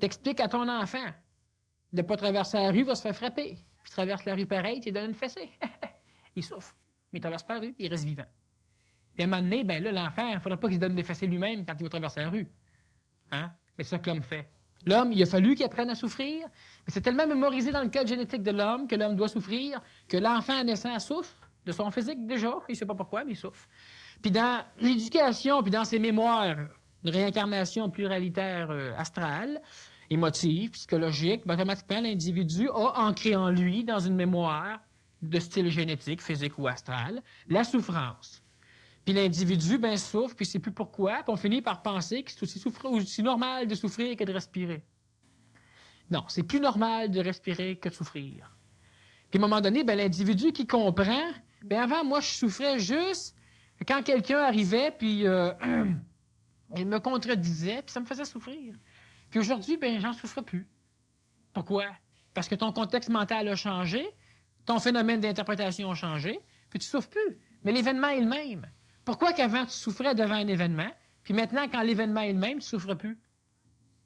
T'expliques à ton enfant de ne pas traverser la rue, il va se faire frapper. Puis il traverse la rue pareil, tu lui donnes une fessée. Il souffre, mais il traverse pas la rue, il reste vivant. Puis à un moment donné, ben là, l'enfant, il ne faudra pas qu'il se donne des fessées lui-même quand il va traverser la rue. Hein? Mais c'est ça que l'homme fait. L'homme, il a fallu qu'il apprenne à souffrir, mais c'est tellement mémorisé dans le code génétique de l'homme que l'homme doit souffrir, que l'enfant naissant souffre de son physique déjà, il ne sait pas pourquoi, mais il souffre. Puis dans l'éducation, puis dans ses mémoires de réincarnation pluralitaire astrale, émotive, psychologique, ben, automatiquement, l'individu a ancré en lui, dans une mémoire de style génétique, physique ou astral, la souffrance. Puis l'individu, ben, souffre, puis il ne sait plus pourquoi, puis on finit par penser que c'est aussi normal de souffrir que de respirer. Non, c'est plus normal de respirer que de souffrir. Puis à un moment donné, ben, l'individu qui comprend, ben, avant, moi, je souffrais juste quand quelqu'un arrivait, puis il me contredisait, puis ça me faisait souffrir. Puis aujourd'hui, ben, j'en souffre plus. Pourquoi? Parce que ton contexte mental a changé, ton phénomène d'interprétation a changé, puis tu ne souffres plus. Mais l'événement est le même. Pourquoi qu'avant, tu souffrais devant un événement, puis maintenant, quand l'événement est le même, tu ne souffres plus?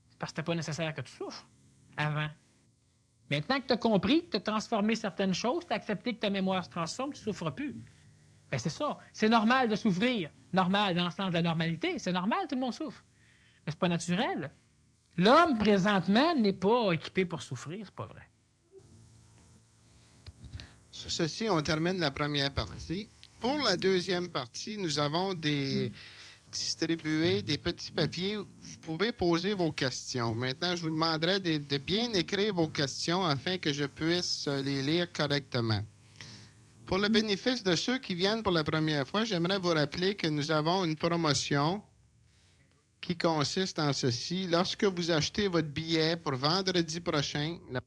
C'est parce que ce n'était pas nécessaire que tu souffres avant. Maintenant que tu as compris, que tu as transformé certaines choses, tu as accepté que ta mémoire se transforme, tu ne souffres plus. Bien, c'est ça. C'est normal de souffrir. Normal dans le sens de la normalité. C'est normal, tout le monde souffre. Mais c'est pas naturel. L'homme, présentement, n'est pas équipé pour souffrir, c'est pas vrai. Sur ceci, on termine la première partie. Pour la deuxième partie, nous avons des distribuer des petits papiers. Vous pouvez poser vos questions. Maintenant, je vous demanderai de bien écrire vos questions afin que je puisse les lire correctement. Pour le bénéfice de ceux qui viennent pour la première fois, j'aimerais vous rappeler que nous avons une promotion qui consiste en ceci. Lorsque vous achetez votre billet pour vendredi prochain, la